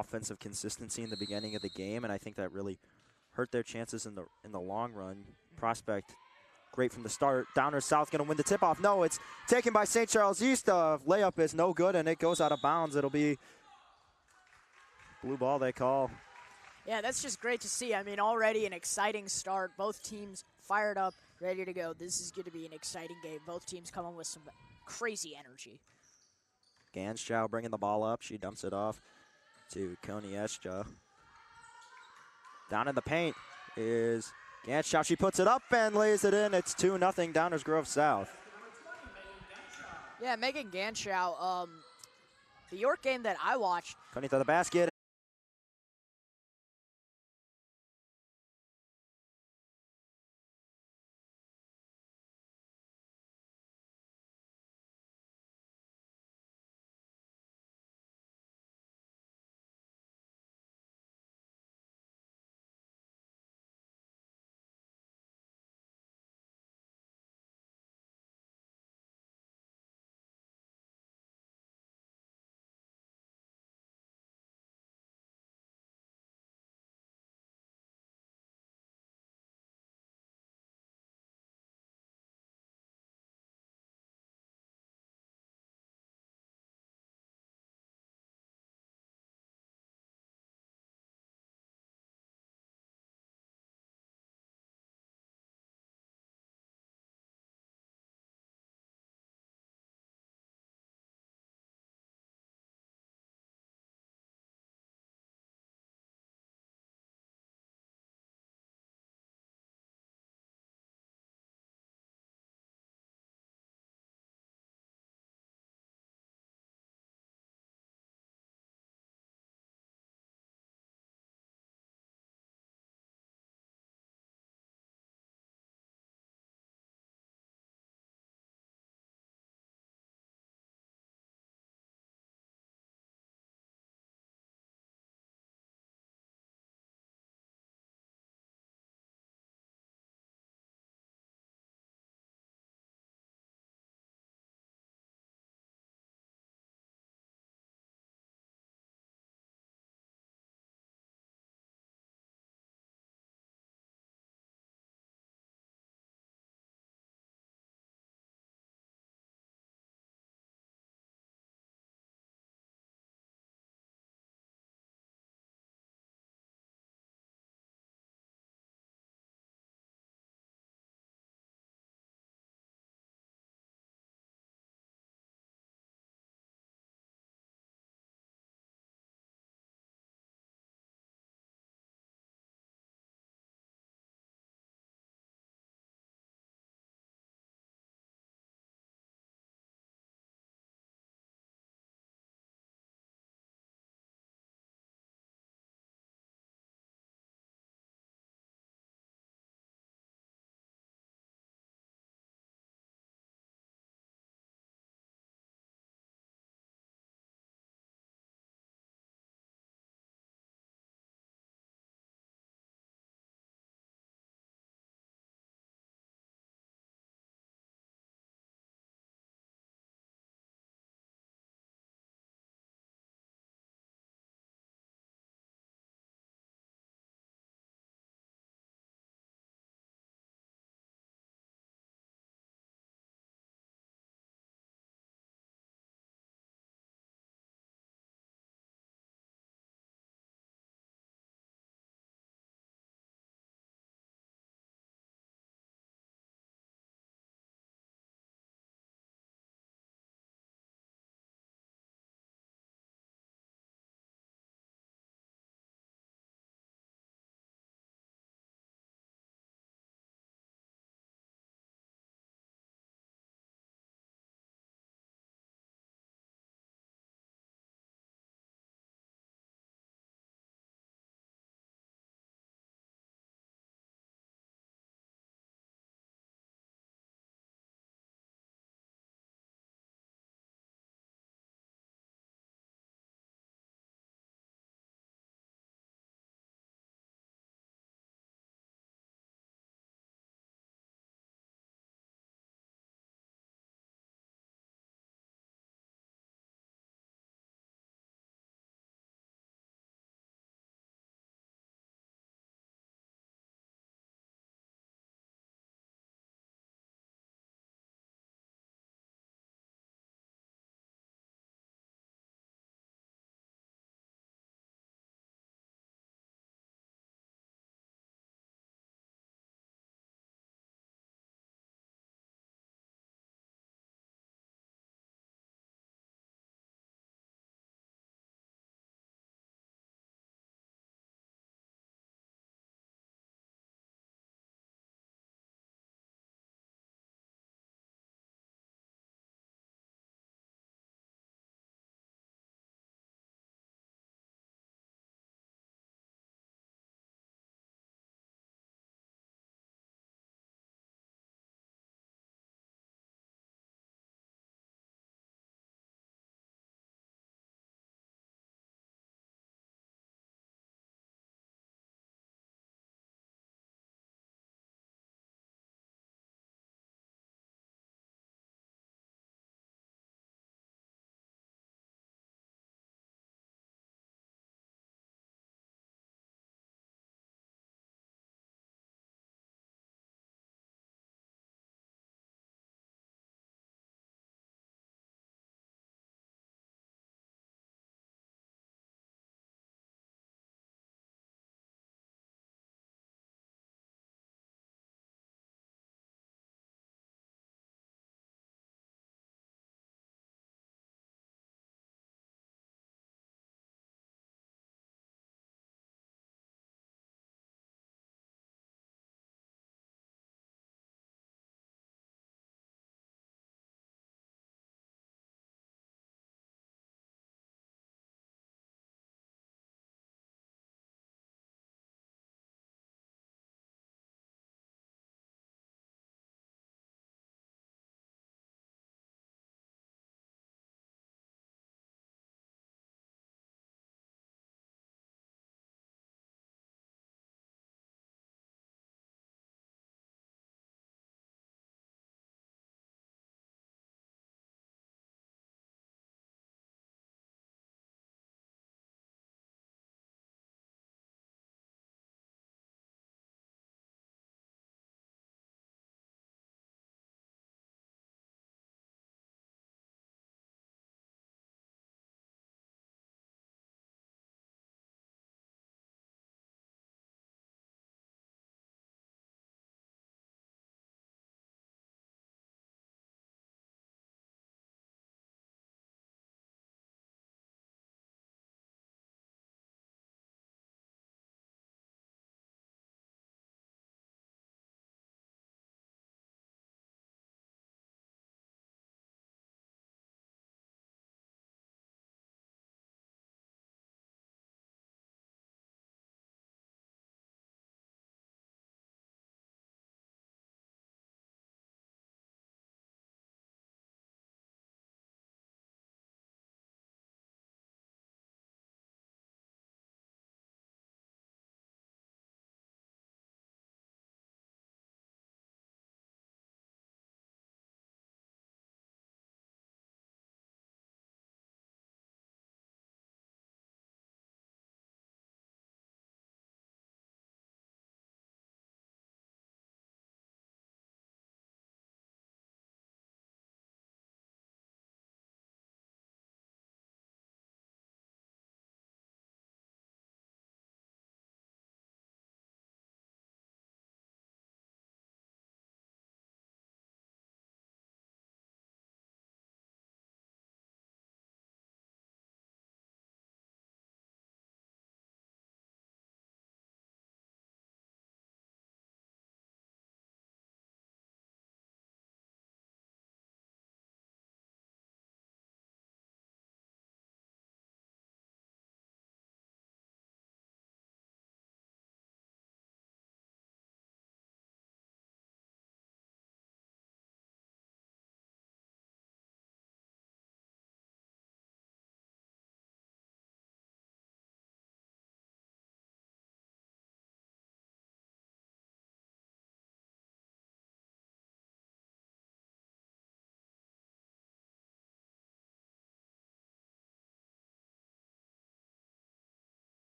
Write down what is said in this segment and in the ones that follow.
offensive consistency in the beginning of the game, and I think that really hurt their chances in the long run. Prospect, great from the start. Downers South going to win the tip-off. No, it's taken by St. Charles East. Layup is no good, and it goes out of bounds. It'll be blue ball they call. Yeah, that's just great to see. I mean, already an exciting start. Both teams fired up, ready to go. This is going to be an exciting game. Both teams coming with some crazy energy. Ganschow bringing the ball up. She dumps it off to Koniescha. Down in the paint is Ganschow. She puts it up and lays it in. It's 2-0 Downers Grove South. Yeah, Megan Ganschow, the York game that I watched. Coney to the basket.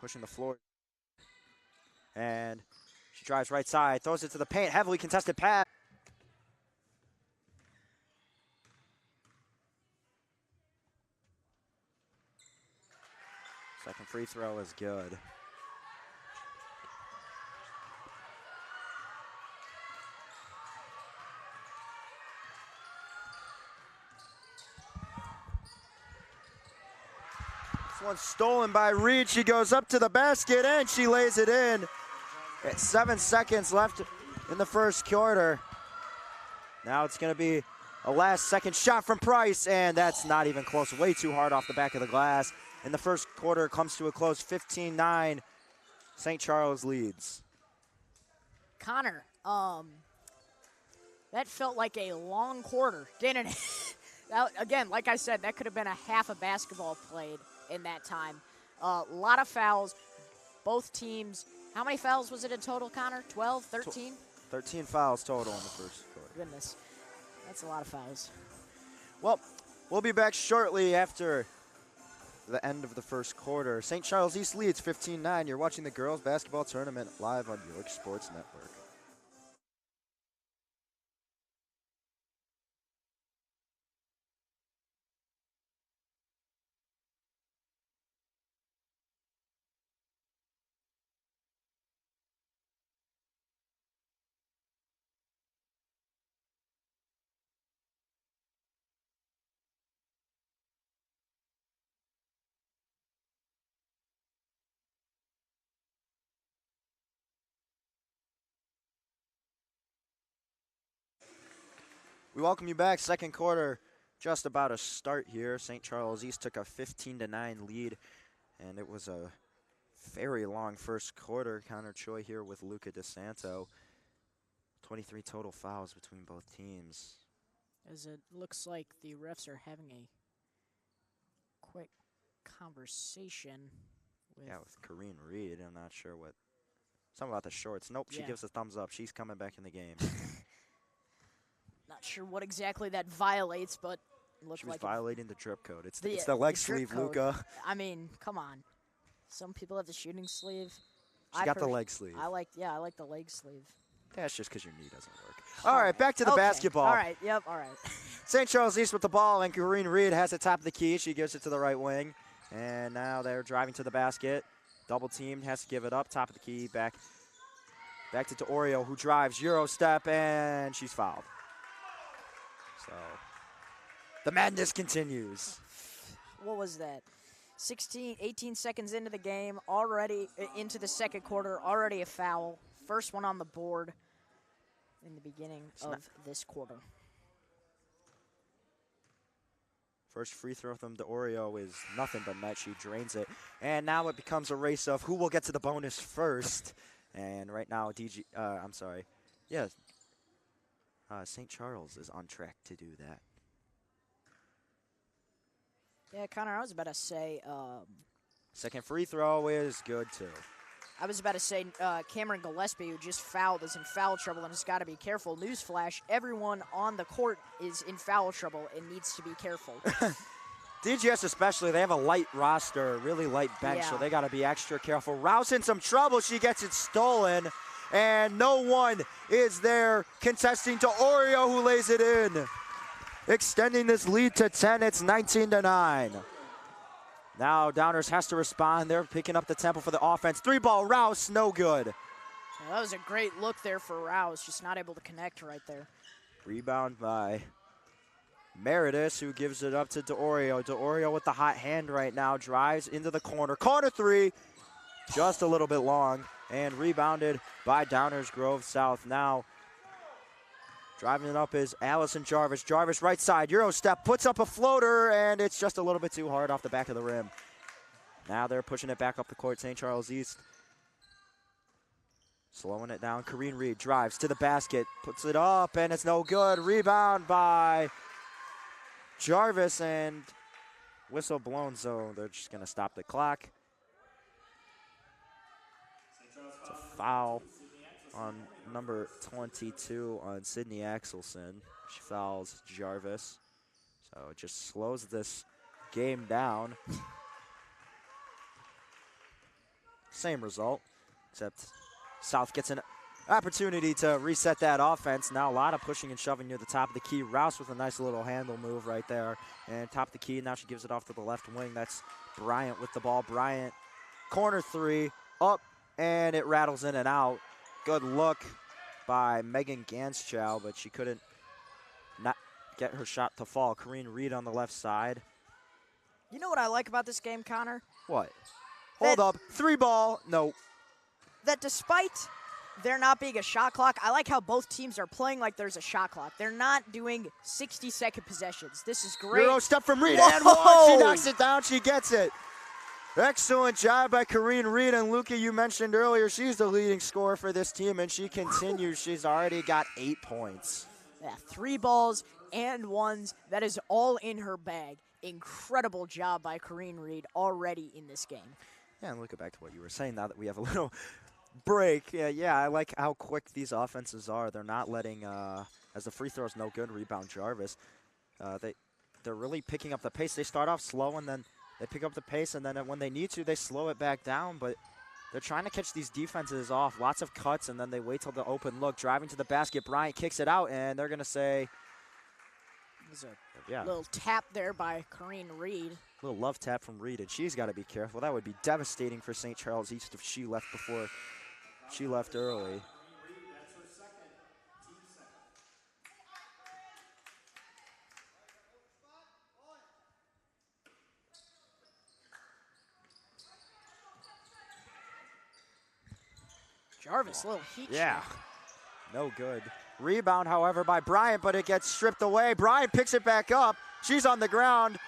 pushing the floor. And she drives right side, throws it to the paint, heavily contested pass. Second free throw is good. This one's stolen by Reed. She goes up to the basket and she lays it in. 7 seconds left in the first quarter. Now it's going to be a last second shot from Price, and that's not even close. Way too hard off the back of the glass. And the first quarter comes to a close, 15-9. St. Charles leads. Connor, that felt like a long quarter, didn't it? Again, like I said, that could have been a half a basketball played in that time. A lot of fouls. Both teams, how many fouls was it in total, Connor? 12, 13? 13 fouls total in the first quarter. Goodness, that's a lot of fouls. Well, we'll be back shortly after the end of the first quarter. St. Charles East leads 15-9. You're watching the girls basketball tournament live on York Sports Network. We welcome you back. Second quarter, just about to start here. St. Charles East took a 15-9 lead, and it was a very long first quarter. Connor Choi here with Luca DeSanto. 23 total fouls between both teams. As it looks like the refs are having a quick conversation with... Yeah, with Corrine Reed. I'm not sure what... Something about the shorts. Nope, she gives a thumbs up. She's coming back in the game. Not sure what exactly that violates, but it looked she was like violating the drip code. It's the leg sleeve, Luca. I mean, come on. Some people have the shooting sleeve. She got the leg sleeve. I like the leg sleeve. That's just because your knee doesn't work. All right, back to the basketball. All right, yep, all right. St. Charles East with the ball, and Corrine Reed has the top of the key. She gives it to the right wing, and now they're driving to the basket. Double teamed, has to give it up. Top of the key, back to D'Orio, who drives, Euro step, and she's fouled. So the madness continues. What was that? 18 seconds into the game, already into the second quarter, already a foul. First one on the board in the beginning of this quarter. First free throw from D'Orio is nothing but net. She drains it. And now it becomes a race of who will get to the bonus first. And right now, St. Charles is on track to do that. Yeah, Connor, I was about to say... second free throw is good, too. I was about to say Cameron Gillespie, who just fouled, is in foul trouble and has got to be careful. Newsflash, everyone on the court is in foul trouble and needs to be careful. DGS especially, they have a light roster, really light bench, so they got to be extra careful. Rouse in some trouble. She gets it stolen, and no one is there contesting to D'Orio, who lays it in. Extending this lead to 10, it's 19-9. Now Downers has to respond. They're picking up the tempo for the offense. 3-ball, Rouse, no good. Yeah, that was a great look there for Rouse, just not able to connect right there. Rebound by Meredith, who gives it up to D'Orio. D'Orio with the hot hand right now, drives into the corner. Corner three, just a little bit long, and rebounded by Downers Grove South. Now driving it up is Allison Jarvis. Jarvis right side, Euro step, puts up a floater, and it's just a little bit too hard off the back of the rim. Now they're pushing it back up the court, St. Charles East. Slowing it down, Corrine Reed drives to the basket, puts it up, and it's no good. Rebound by Jarvis, and whistle blown, so they're just going to stop the clock. It's a foul on number 22 on Sydney Axelson. She fouls Jarvis. So it just slows this game down. same result, except South gets an opportunity to reset that offense. Now a lot of pushing and shoving near the top of the key. Rouse with a nice little handle move right there. And top of the key, now she gives it off to the left wing. That's Bryant with the ball. Bryant, corner three, up, and it rattles in and out. Good look by Megan Ganschow, but she couldn't not get her shot to fall. Corrine Reed on the left side. You know what I like about this game, Connor? What? Hold up. 3-ball. No. That despite there not being a shot clock, I like how both teams are playing like there's a shot clock. They're not doing 60-second possessions. This is great. Euro step from Reed. Whoa! And one. She knocks it down. She gets it. Excellent job by Corrine Reed. And Luca, you mentioned earlier, she's the leading scorer for this team, and she continues. She's already got 8 points. Yeah, 3 balls and 1s. That is all in her bag. Incredible job by Corrine Reed already in this game. Yeah, and Luca, back to what you were saying now that we have a little break. Yeah, I like how quick these offenses are. They're not letting, as the free throw's no good, rebound Jarvis. They're really picking up the pace. They start off slow, and then they pick up the pace, and then when they need to, they slow it back down. But they're trying to catch these defenses off. Lots of cuts, and then they wait till the open look. Driving to the basket, Bryant kicks it out, and they're going to say, There's a little tap there by Corrine Reed. Little love tap from Reed, and she's got to be careful. That would be devastating for St. Charles East if she left before she left early. Jarvis, little heat Yeah, check. no good. Rebound, however, by Bryant, but it gets stripped away. Bryant picks it back up. She's on the ground.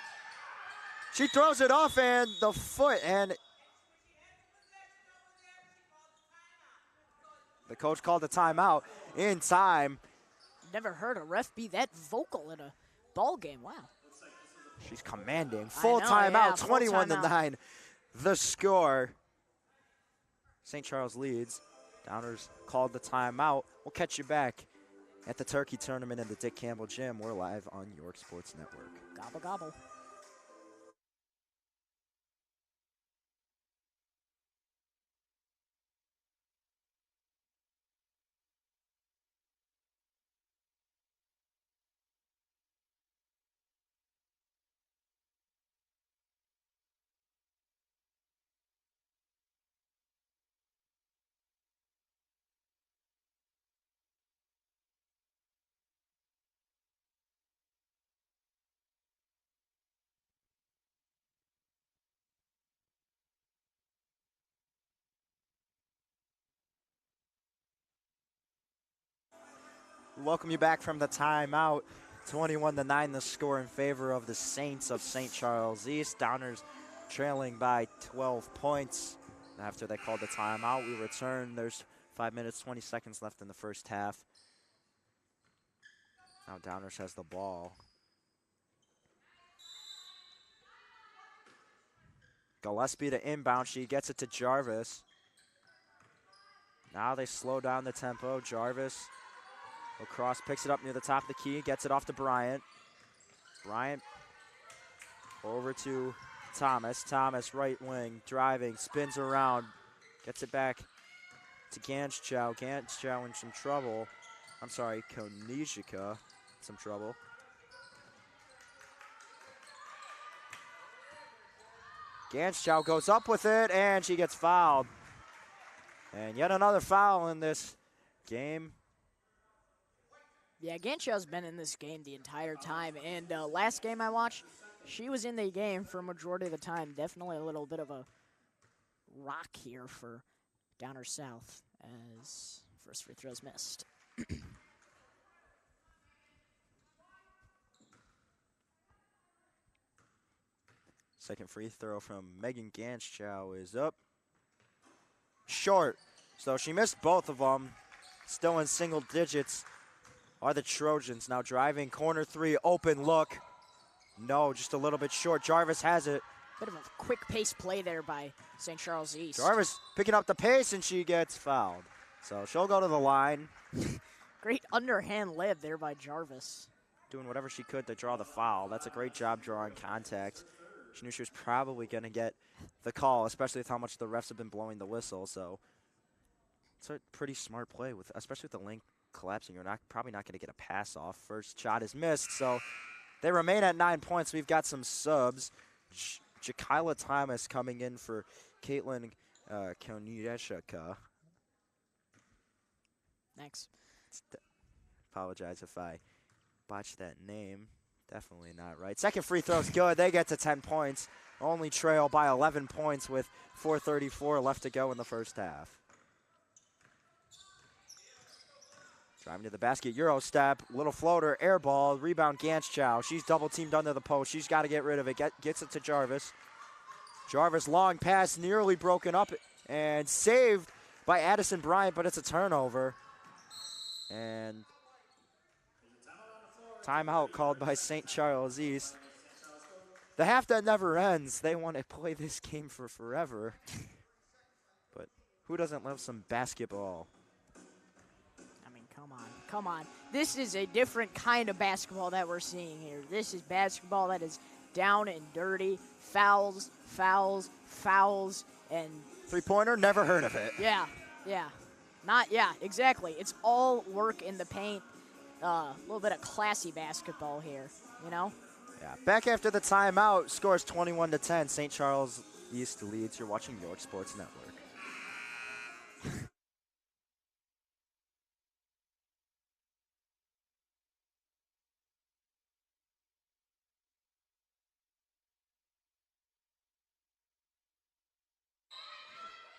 She throws it off, and the foot, and the coach called a timeout in time. Never heard a ref be that vocal in a ball game. Wow. She's commanding. Full know, timeout, yeah, full 21-9. The score. St. Charles leads. Downers called the timeout. We'll catch you back at the Turkey Tournament in the Dick Campbell Gym. We're live on York Sports Network. Gobble, gobble. Welcome you back from the timeout. 21-9, the score in favor of the Saints of St. Charles East. Downers trailing by 12 points. After they called the timeout, we return. There's 5 minutes, 20 seconds left in the first half. Now Downers has the ball. Gillespie to inbound. She gets it to Jarvis. Now they slow down the tempo. Jarvis across, picks it up near the top of the key, gets it off to Bryant. Bryant over to Thomas. Thomas, right wing, driving, spins around, gets it back to Ganschow. Ganschow in some trouble. I'm sorry, Konijika, some trouble. Ganschow goes up with it, and she gets fouled. And yet another foul in this game. Yeah, Ganshaw's been in this game the entire time, and last game I watched, she was in the game for a majority of the time. Definitely a little bit of a rock here for Downer South as first free throw's missed. Second free throw from Megan Ganschow is up. Short. So she missed both of them. Still in single digits are the Trojans. Now driving, corner three, open look. No, just a little bit short. Jarvis has it. Bit of a quick pace play there by St. Charles East. Jarvis picking up the pace, and she gets fouled. So she'll go to the line. Great underhand layup there by Jarvis. Doing whatever she could to draw the foul. That's a great job drawing contact. Janusha's probably going to get the call, especially with how much the refs have been blowing the whistle. So it's a pretty smart play, with especially with the lane collapsing. You're probably not going to get a pass off. First shot is missed, so they remain at 9 points. We've got some subs. Jakila Thomas coming in for Caitlin Konyeshika. Thanks. Apologize if I botched that name. Definitely not right. Second free throw's good. They get to 10 points. Only trail by 11 points with 4:34 left to go in the first half. Driving to the basket, Euro step, little floater, air ball, rebound Ganchow. She's double teamed under the post. She's got to get rid of it. Gets it to Jarvis. Jarvis, long pass, nearly broken up and saved by Addison Bryant, but it's a turnover. And timeout called by St. Charles East. The half that never ends. They want to play this game for forever. But who doesn't love some basketball? I mean, come on. This is a different kind of basketball that we're seeing here. This is basketball that is down and dirty. Fouls, and three-pointer, never heard of it. Yeah. Exactly. It's all work in the paint. A little bit of classy basketball here, you know? Yeah. Back after the timeout, scores 21-10. St. Charles East leads. You're watching York Sports Network.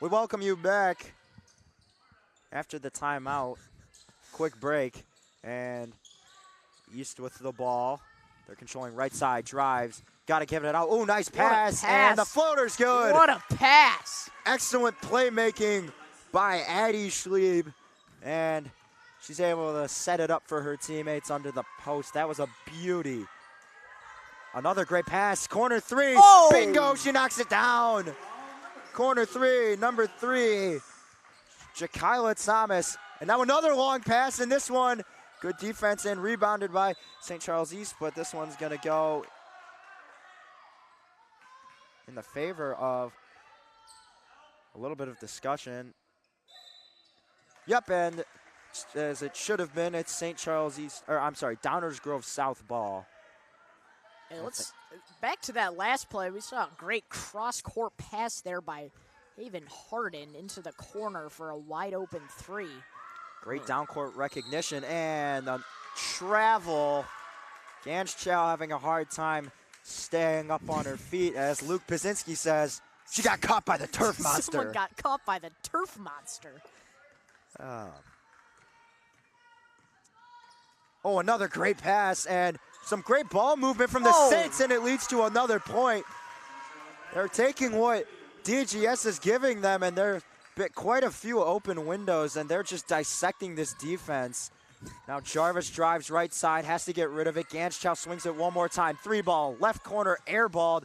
We welcome you back after the timeout. Quick break, and East with the ball. They're controlling right side, drives. Got to give it out. Oh, nice pass, and the floater's good. What a pass. Excellent playmaking by Addie Schlieb, and she's able to set it up for her teammates under the post. That was a beauty. Another great pass. Corner three. Oh. Bingo, she knocks it down. Corner three, number 3, Jakila Thomas. And now another long pass, and this one, good defense and rebounded by St. Charles East, but this one's going to go in the favor of a little bit of discussion. Yep, and as it should have been, it's St. Charles East, or I'm sorry, Downers Grove South ball. Hey, let's back to that last play. We saw a great cross-court pass there by Haven Harden into the corner for a wide-open 3. Great down-court recognition and the travel. Ganchow having a hard time staying up on her feet, as Luke Pazinski says, she got caught by the turf monster. Someone got caught by the turf monster. Oh, another great pass and some great ball movement from the Saints, and it leads to another point. They're taking what DGS is giving them, and there's quite a few open windows, and they're just dissecting this defense. Now Jarvis drives right side, has to get rid of it. Ganchow swings it one more time. 3-ball, left corner, airballed.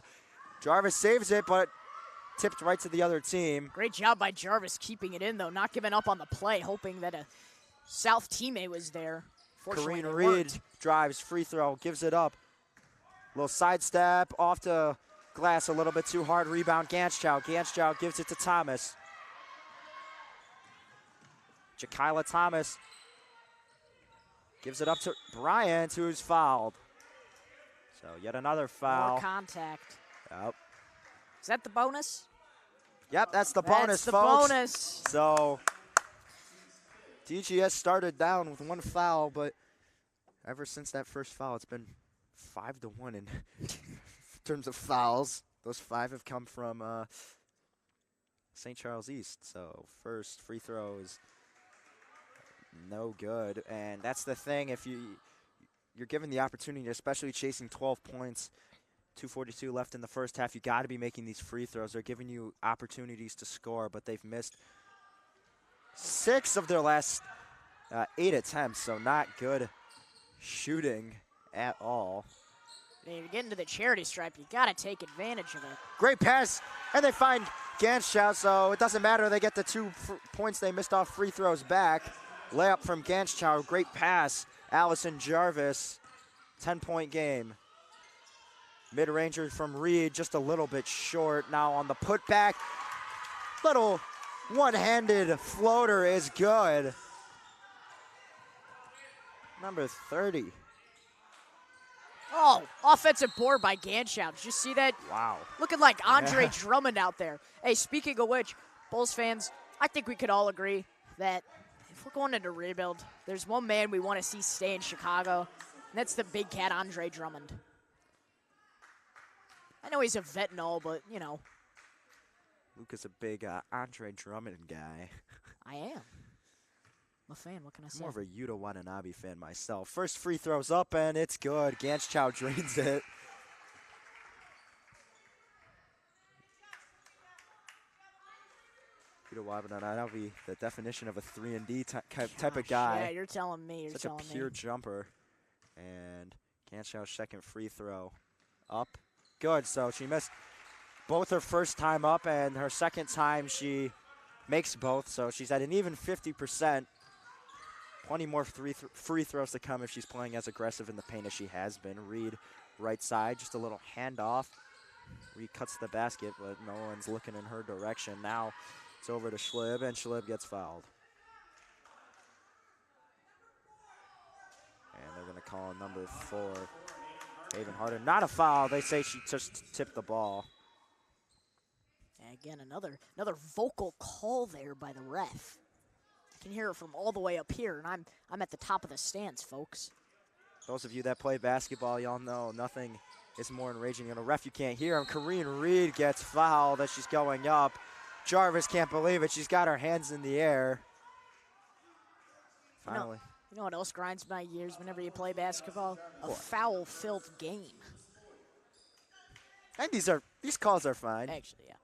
Jarvis saves it, but tipped right to the other team. Great job by Jarvis keeping it in, though, not giving up on the play, hoping that a South teammate was there. Kareen Reed drives, free throw, gives it up. Little sidestep, off to glass a little bit too hard. Rebound, Ganchow. Ganchow gives it to Thomas. Jakila Thomas gives it up to Bryant, who's fouled. So yet another foul. More contact. Yep. Is that the bonus? Yep, that's the bonus, folks. That's the bonus. So DGS started down with 1 foul, but ever since that first foul, it's been 5-1 in terms of fouls. Those 5 have come from St. Charles East. So first free throw is no good, and that's the thing. If you're given the opportunity, especially chasing 12 points, 2:42 left in the first half, you got to be making these free throws. They're giving you opportunities to score, but they've missed 6 of their last 8 attempts, so not good shooting at all. When you get into the charity stripe, you got to take advantage of it. Great pass, and they find Ganchow, so it doesn't matter. They get the 2 points they missed off free throws back. Layup from Ganchow, great pass. Allison Jarvis, 10-point game. Mid-ranger from Reed, just a little bit short. Now on the putback, little one-handed floater is good. Number 30. Oh, offensive board by Ganschow. Did you see that? Wow. Looking like Andre Drummond out there. Hey, speaking of which, Bulls fans, I think we could all agree that if we're going into rebuild, there's one man we want to see stay in Chicago, and that's the big cat, Andre Drummond. I know he's a vet and all, but, you know. Luke is a big Andre Drummond guy. I am. I'm a fan, what can I say? More of a Yuta Watanabe fan myself. First free throws up, and it's good. Ganschow drains it. Yuta Watanabe, the definition of a 3-and-D type of guy. Yeah, you're telling me. Such a pure jumper. And Ganschow's second free throw up. Good, so she missed both her first time up, and her second time she makes both, so she's at an even 50%. Plenty more free throws to come if she's playing as aggressive in the paint as she has been. Reed, right side, just a little handoff. Reed cuts the basket, but no one's looking in her direction. Now it's over to Schlib, and Schlib gets fouled. And they're going to call number 4, Haven Harder. Not a foul. They say she just tipped the ball. And again, another vocal call there by the ref. I can hear it from all the way up here, and I'm at the top of the stands, folks. Those of you that play basketball, y'all know nothing is more enraging than a ref. You can't hear him. Kareen Reed gets fouled as she's going up. Jarvis can't believe it. She's got her hands in the air. Finally. You know what else grinds my gears whenever you play basketball? A foul-filled game. And these calls are fine. Actually, yeah.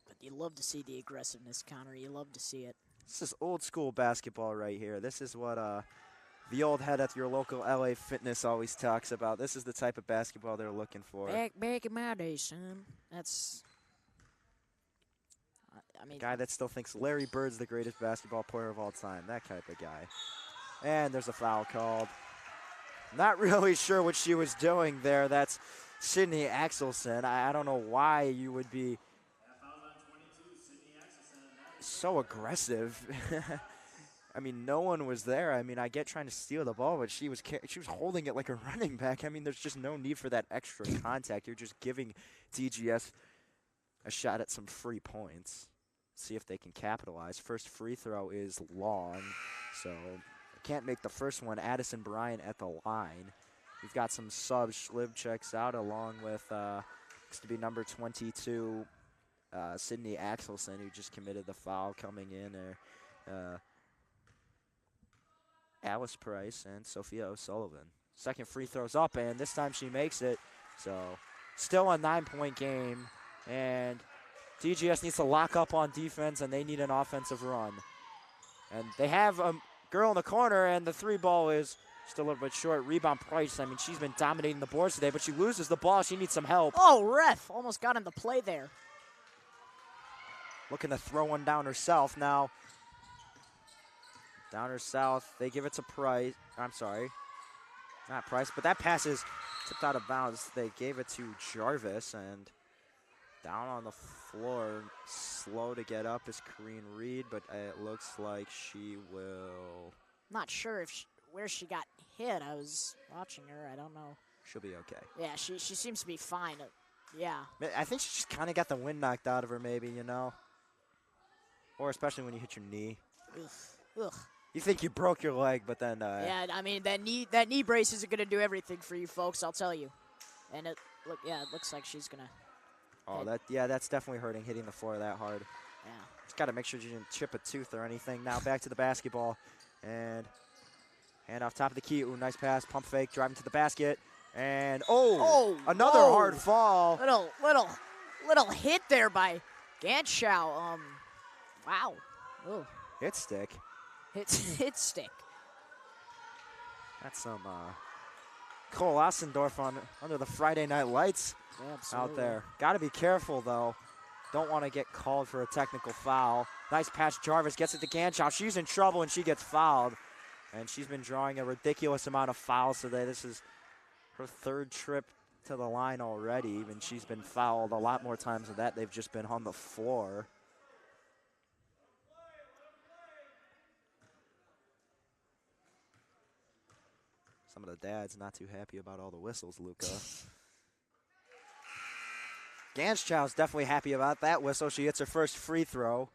But you love to see the aggressiveness, Connor. You love to see it. This is old school basketball right here. This is what the old head at your local LA Fitness always talks about. This is the type of basketball they're looking for. Back in my day, son. That's... I mean, guy that still thinks Larry Bird's the greatest basketball player of all time. That type of guy. And there's a foul called. Not really sure what she was doing there. That's Sydney Axelson. I don't know why you would be so aggressive. I mean, no one was there. I mean, I get trying to steal the ball, but she was holding it like a running back. I mean, there's just no need for that extra contact. You're just giving DGS a shot at some free points. See if they can capitalize. First free throw is long, so can't make the first one. Addison Bryant at the line. We've got some subs. Schlib checks out along with looks to be number 22, Sydney Axelson, who just committed the foul coming in there. Alice Price and Sophia O'Sullivan. Second free throw's up, and this time she makes it. So still a 9-point game, and DGS needs to lock up on defense, and they need an offensive run. And they have a girl in the corner, and the three ball is just a little bit short. Rebound Price. I mean, she's been dominating the boards today, but she loses the ball. She needs some help. Oh, ref almost got in the play there. Looking to throw one down herself now. Down her south. They give it to Price. I'm sorry. Not Price, but that pass is tipped out of bounds. They gave it to Jarvis, and down on the floor, slow to get up is Kareen Reed, but it looks like she will. Not sure if where she got hit. I was watching her. I don't know. She'll be okay. Yeah, she seems to be fine. Yeah. I think she just kind of got the wind knocked out of her, maybe, you know? Or especially when you hit your knee. Ugh. You think you broke your leg, but then. Yeah, I mean, that knee brace isn't going to do everything for you folks, I'll tell you. And it looks like she's going to. Oh, that's definitely hurting, hitting the floor that hard. Yeah. Just got to make sure you didn't chip a tooth or anything. Now back to the basketball. And hand off top of the key. Ooh, nice pass. Pump fake. Driving to the basket. And, another hard fall. Little hit there by Ganschow. Wow. Ooh. Hit stick. Hit stick. That's some Cole Ossendorf under the Friday Night Lights out there. Got to be careful, though. Don't want to get called for a technical foul. Nice pass. Jarvis gets it to Ganschow. She's in trouble, and she gets fouled. And she's been drawing a ridiculous amount of fouls today. This is her third trip to the line already, and she's been fouled a lot more times than that. They've just been on the floor. Some of the dads not too happy about all the whistles, Luca. Ganschow's definitely happy about that whistle. She hits her first free throw.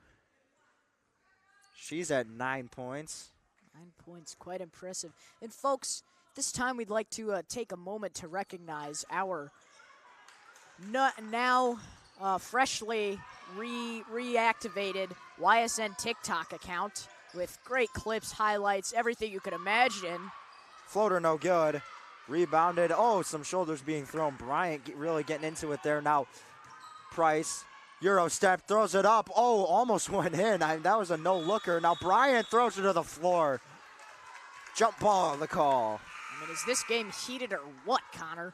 She's at 9 points. 9 points, quite impressive. And folks, this time we'd like to take a moment to recognize our now freshly reactivated YSN TikTok account with great clips, highlights, everything you could imagine. Floater no good. Rebounded. Oh, some shoulders being thrown. Bryant really getting into it there now. Price, Euro step, throws it up. Oh, almost went in. That was a no-looker. Now Bryant throws it to the floor. Jump ball, the call. I mean, is this game heated or what, Connor?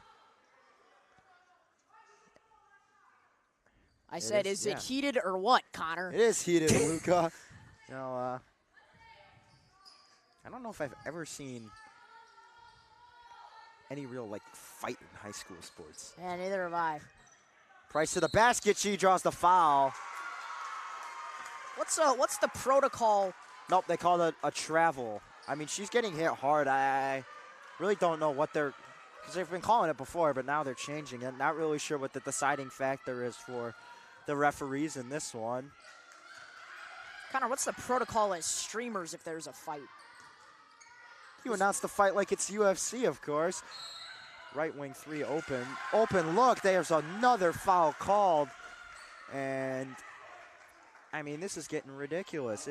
I said, is it heated or what, Connor? It is heated, Luca. You know, I don't know if I've ever seen any real, like, fight in high school sports. Yeah, neither have I. Price to the basket. She draws the foul. What's the protocol? Nope, they call it a travel. I mean, she's getting hit hard. I really don't know what they're, because they've been calling it before, but now they're changing it. Not really sure what the deciding factor is for the referees in this one. Connor, what's the protocol as streamers if there's a fight? You announce the fight like it's UFC, of course. Right wing three open. Open look. There's another foul called. And, I mean, this is getting ridiculous.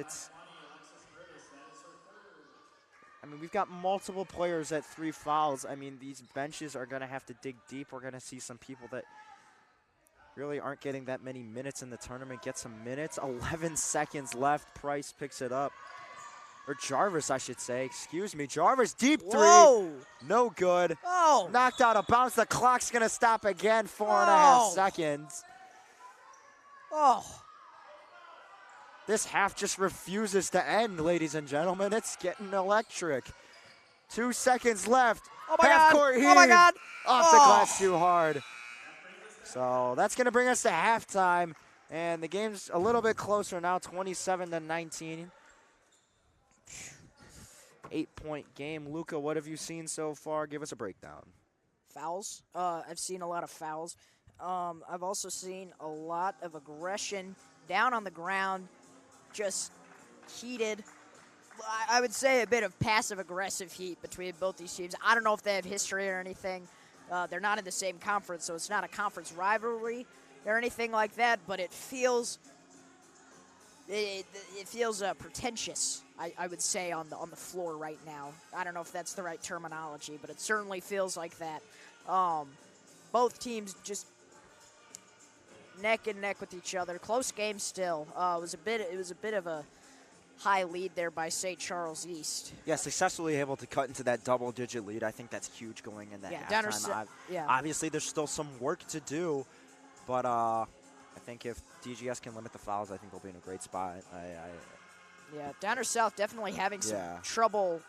I mean, we've got multiple players at 3 fouls. I mean, these benches are going to have to dig deep. We're going to see some people that really aren't getting that many minutes in the tournament get some minutes. 11 seconds left. Price picks it up. Or Jarvis, I should say. Excuse me. Jarvis, deep three. Whoa. No good. Oh. Knocked out of bounds. The clock's going to stop again. 4.5 seconds. Oh. This half just refuses to end, ladies and gentlemen. It's getting electric. 2 seconds left. Oh my Half God. court heave. Oh my God. Off the glass too hard. So that's going to bring us to halftime. And the game's a little bit closer now, 27-19. 8-point game. Luca, what have you seen so far? Give us a breakdown. Fouls. I've seen a lot of fouls. I've also seen a lot of aggression down on the ground, just heated. I would say a bit of passive-aggressive heat between both these teams. I don't know if they have history or anything. They're not in the same conference, so it's not a conference rivalry or anything like that, but it feels pretentious, I would say, on the floor right now. I don't know if that's the right terminology, but it certainly feels like that. Both teams just neck and neck with each other. Close game still. It was a bit of a high lead there by St. Charles East. Yeah, successfully able to cut into that double-digit lead. I think that's huge going into halftime. Obviously, there's still some work to do, but I think if DGS can limit the fouls, I think they'll be in a great spot. Yeah, Downer South definitely having some trouble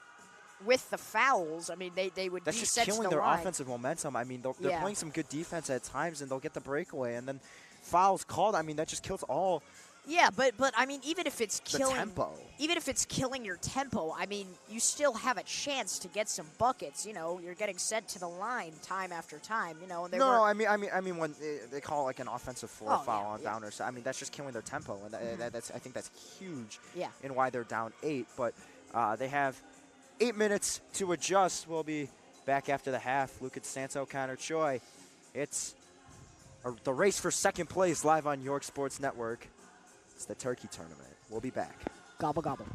with the fouls. I mean, they would that's be just set killing to the their line. offensive momentum. I mean, they're playing some good defense at times, and they'll get the breakaway, and then fouls called. I mean, that just kills all. Yeah, but I mean, even if it's killing tempo, even if it's killing your tempo, I mean, you still have a chance to get some buckets. You know, you're getting sent to the line time after time. You know, and I mean, when they call like an offensive floor foul on Downer, so I mean that's just killing their tempo, and I think that's huge. Yeah. In why they're down 8, but they have 8 minutes to adjust. We'll be back after the half. Lucas Santo, Connor Choi. It's the race for second place live on York Sports Network. It's the Turkey Tournament. We'll be back. Gobble, gobble.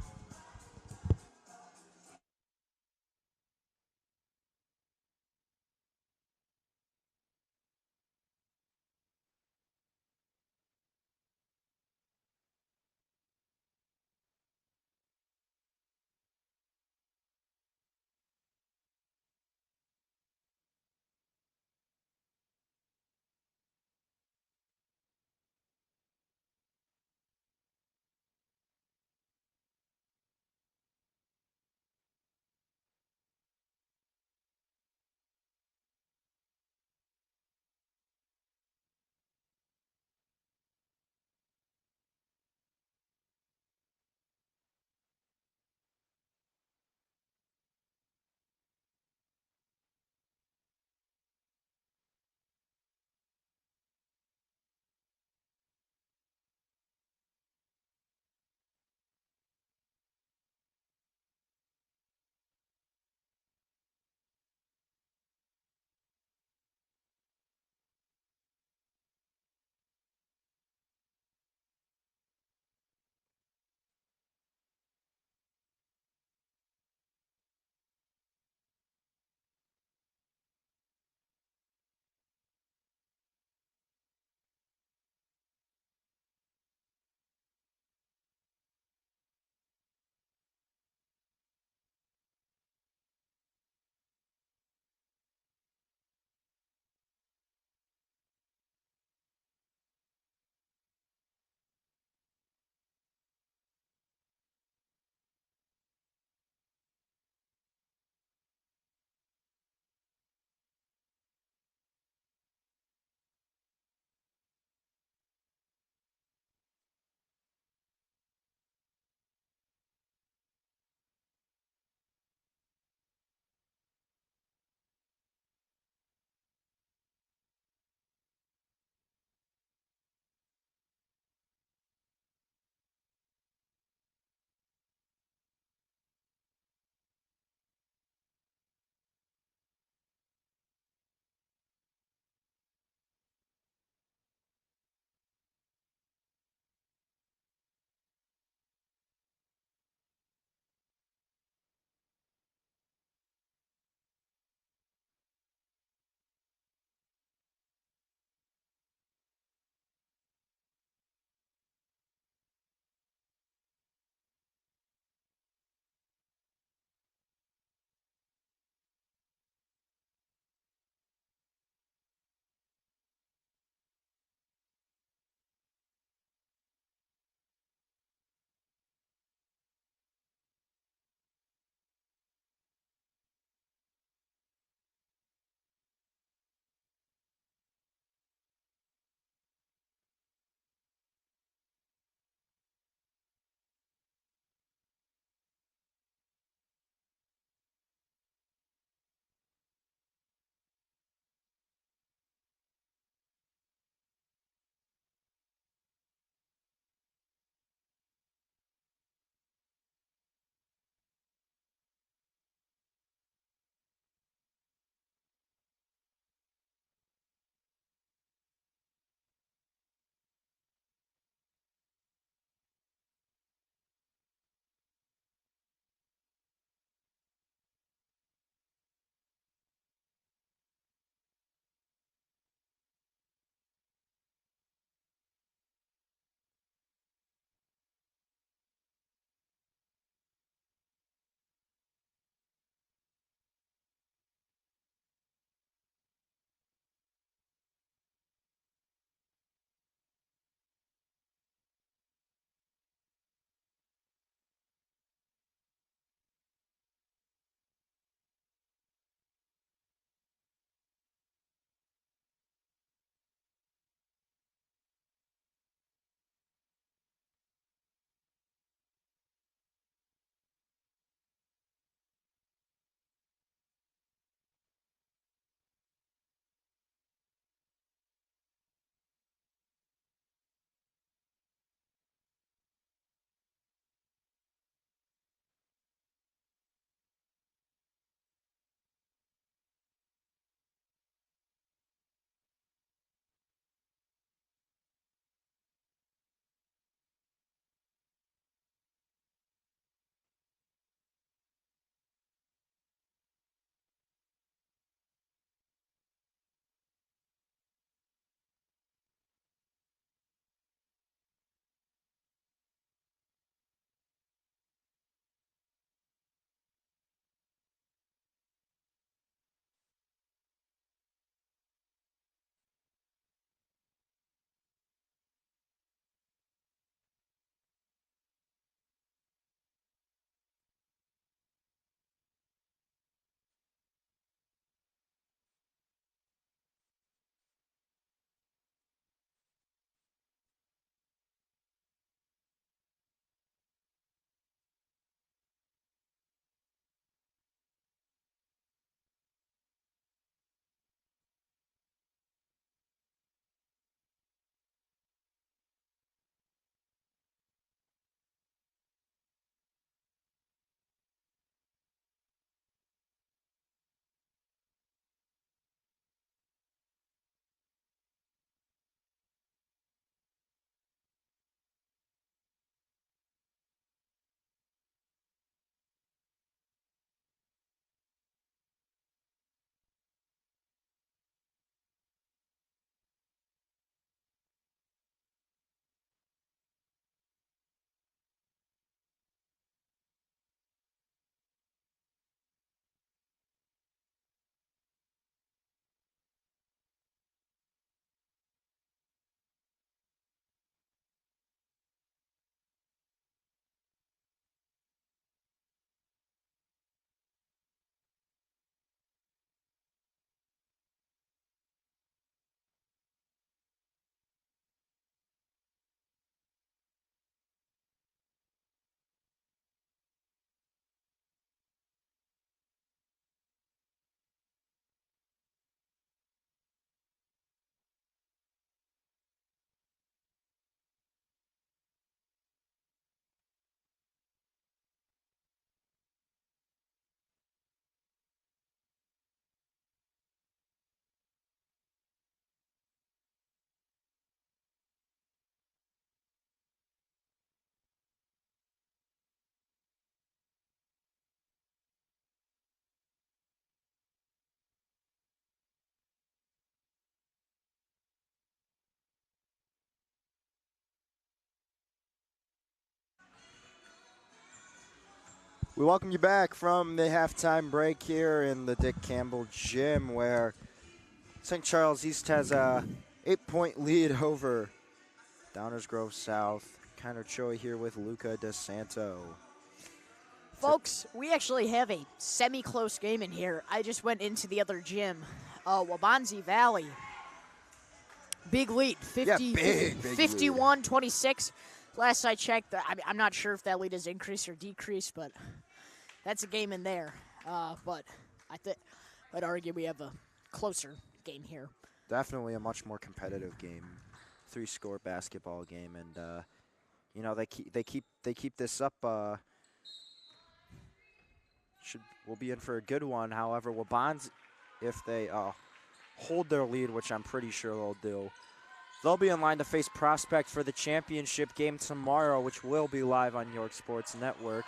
We welcome you back from the halftime break here in the Dick Campbell Gym, where St. Charles East has a 8-point lead over Downers Grove South. Connor Choi here with Luca DeSanto. Folks, we actually have a semi-close game in here. I just went into the other gym. Wabanzi Valley. Big lead, 51-26. Last I checked, I'm not sure if that lead has increased or decreased, but that's a game in there. But I'd argue we have a closer game here. Definitely a much more competitive game, 3-score basketball game, and you know they keep this up. We'll be in for a good one. However, Wabanzi, if they hold their lead, which I'm pretty sure they'll do, they'll be in line to face Prospect for the championship game tomorrow, which will be live on York Sports Network.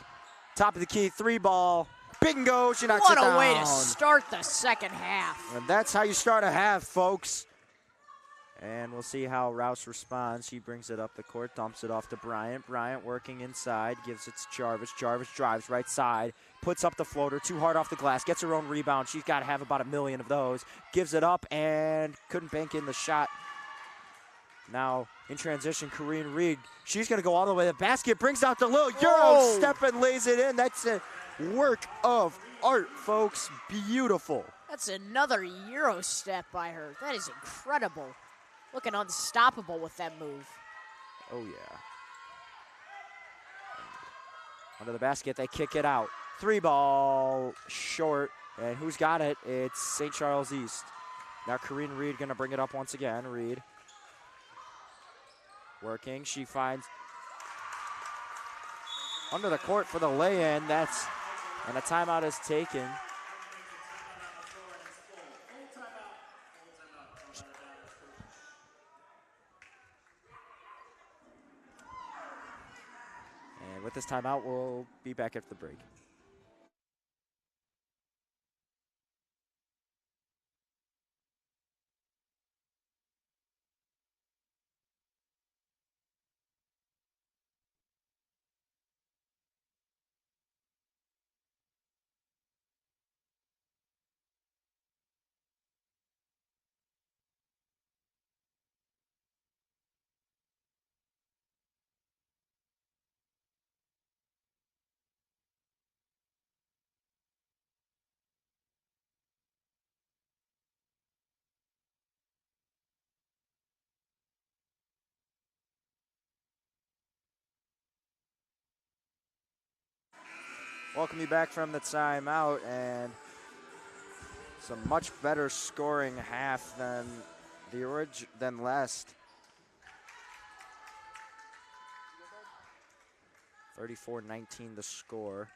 Top of the key, 3-ball. Big and go. She knocks it down. What a way to start the second half. And that's how you start a half, folks. And we'll see how Rouse responds. He brings it up the court, dumps it off to Bryant. Bryant working inside, gives it to Jarvis. Jarvis drives right side, puts up the floater, too hard off the glass, gets her own rebound. She's got to have about 1 million of those. Gives it up and couldn't bank in the shot. Now, in transition, Corrine Reed, she's going to go all the way to the basket, brings out the little Euro step and lays it in. That's a work of art, folks. Beautiful. That's another Euro step by her. That is incredible. Looking unstoppable with that move. Oh, yeah. Under the basket, they kick it out. 3-ball, short, and who's got it? It's St. Charles East. Now, Corrine Reed going to bring it up once again. Reed. Working, she finds under the court for the lay-in. And a timeout is taken. And with this timeout, we'll be back after the break. Welcome you back from the timeout, and some much better scoring half than last. 34-19 the score.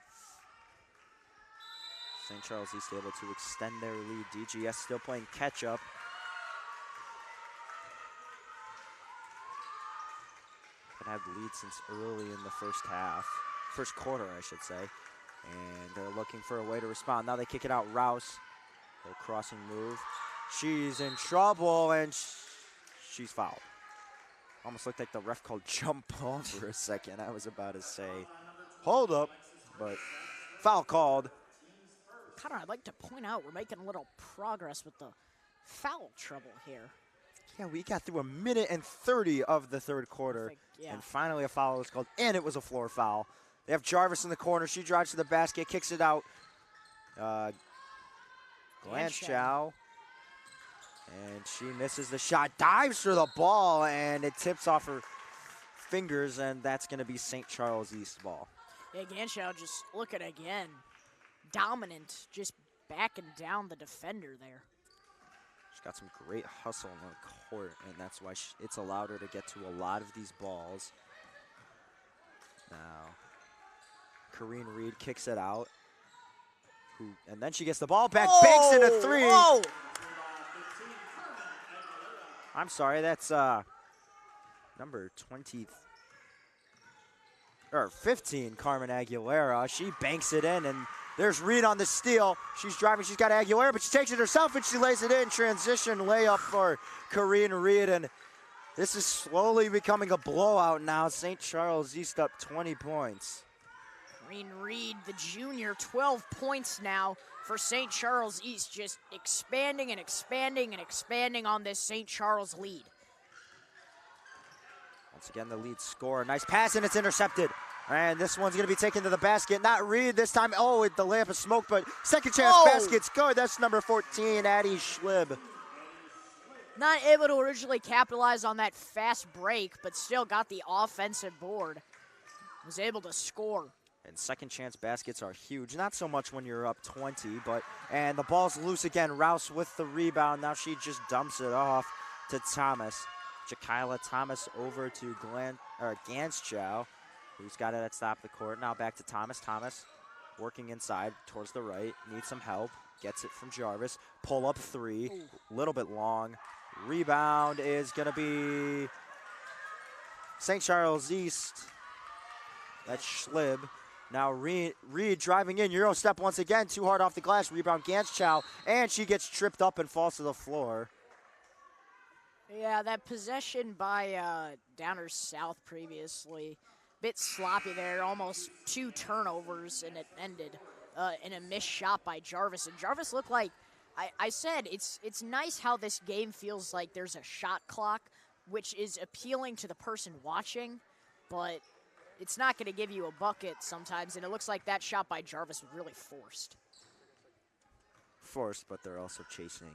St. Charles East able to extend their lead. DGS still playing catch up. But have the lead since early in the first quarter, I should say. And they're looking for a way to respond. Now they kick it out. Rouse, little crossing move. She's in trouble, and she's fouled. Almost looked like the ref called jump ball for a second. I was about to say, hold up, but foul called. Connor, I'd like to point out we're making a little progress with the foul trouble here. Yeah, we got through 1:30 of the third quarter, and finally a foul was called, and it was a floor foul. They have Jarvis in the corner. She drives to the basket, kicks it out. Glanschow. And she misses the shot, dives for the ball, and it tips off her fingers, and that's going to be St. Charles East ball. Yeah, Glanschow just looking again. Dominant, just backing down the defender there. She's got some great hustle on the court, and that's why it's allowed her to get to a lot of these balls. Now, Corrine Reed kicks it out. And then she gets the ball back, banks in a 3. Whoa. I'm sorry, that's number 15, Carmen Aguilera. She banks it in, and there's Reed on the steal. She's driving, she's got Aguilera, but she takes it herself, and she lays it in. Transition layup for Corrine Reed, and this is slowly becoming a blowout now. St. Charles East up 20 points. Green Reed, the junior, 12 points now for St. Charles East, just expanding and expanding and expanding on this St. Charles lead. Once again, the lead scorer. Nice pass, and it's intercepted. And this one's going to be taken to the basket. Not Reed this time. Oh, the lamp of smoke, but second chance basket's good. That's number 14, Addie Schlib. Not able to originally capitalize on that fast break, but still got the offensive board. Was able to score. And second chance baskets are huge. Not so much when you're up 20, and the ball's loose again. Rouse with the rebound. Now she just dumps it off to Thomas. Jakayla Thomas over to Ganschow, who's got it at top of the court. Now back to Thomas. Thomas working inside towards the right. Needs some help. Gets it from Jarvis. Pull up three. A little bit long. Rebound is going to be St. Charles East. That's Schlib. Now Reed driving in. Euro step once again. Too hard off the glass. Rebound Ganschow. And she gets tripped up and falls to the floor. Yeah, that possession by Downers South previously, bit sloppy there, almost 2 turnovers, and it ended in a missed shot by Jarvis. And Jarvis looked like, I said, it's nice how this game feels like there's a shot clock, which is appealing to the person watching, but it's not going to give you a bucket sometimes, and it looks like that shot by Jarvis was really forced. Forced, but they're also chasing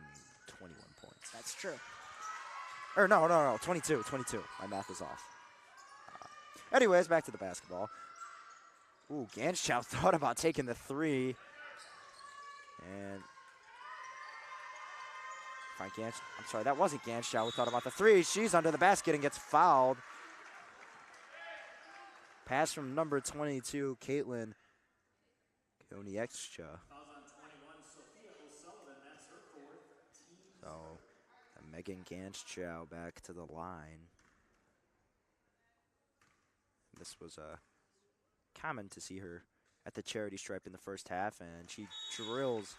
21 points. That's true. Or no, 22. My math is off. Anyways, back to the basketball. Ooh, Ganschow thought about taking the three. And I'm sorry, that wasn't Ganschow who thought about the three. She's under the basket and gets fouled. Pass from number 22, Caitlin Konieczka. So Megan Ganschow back to the line. This was common to see her at the charity stripe in the first half, and she drills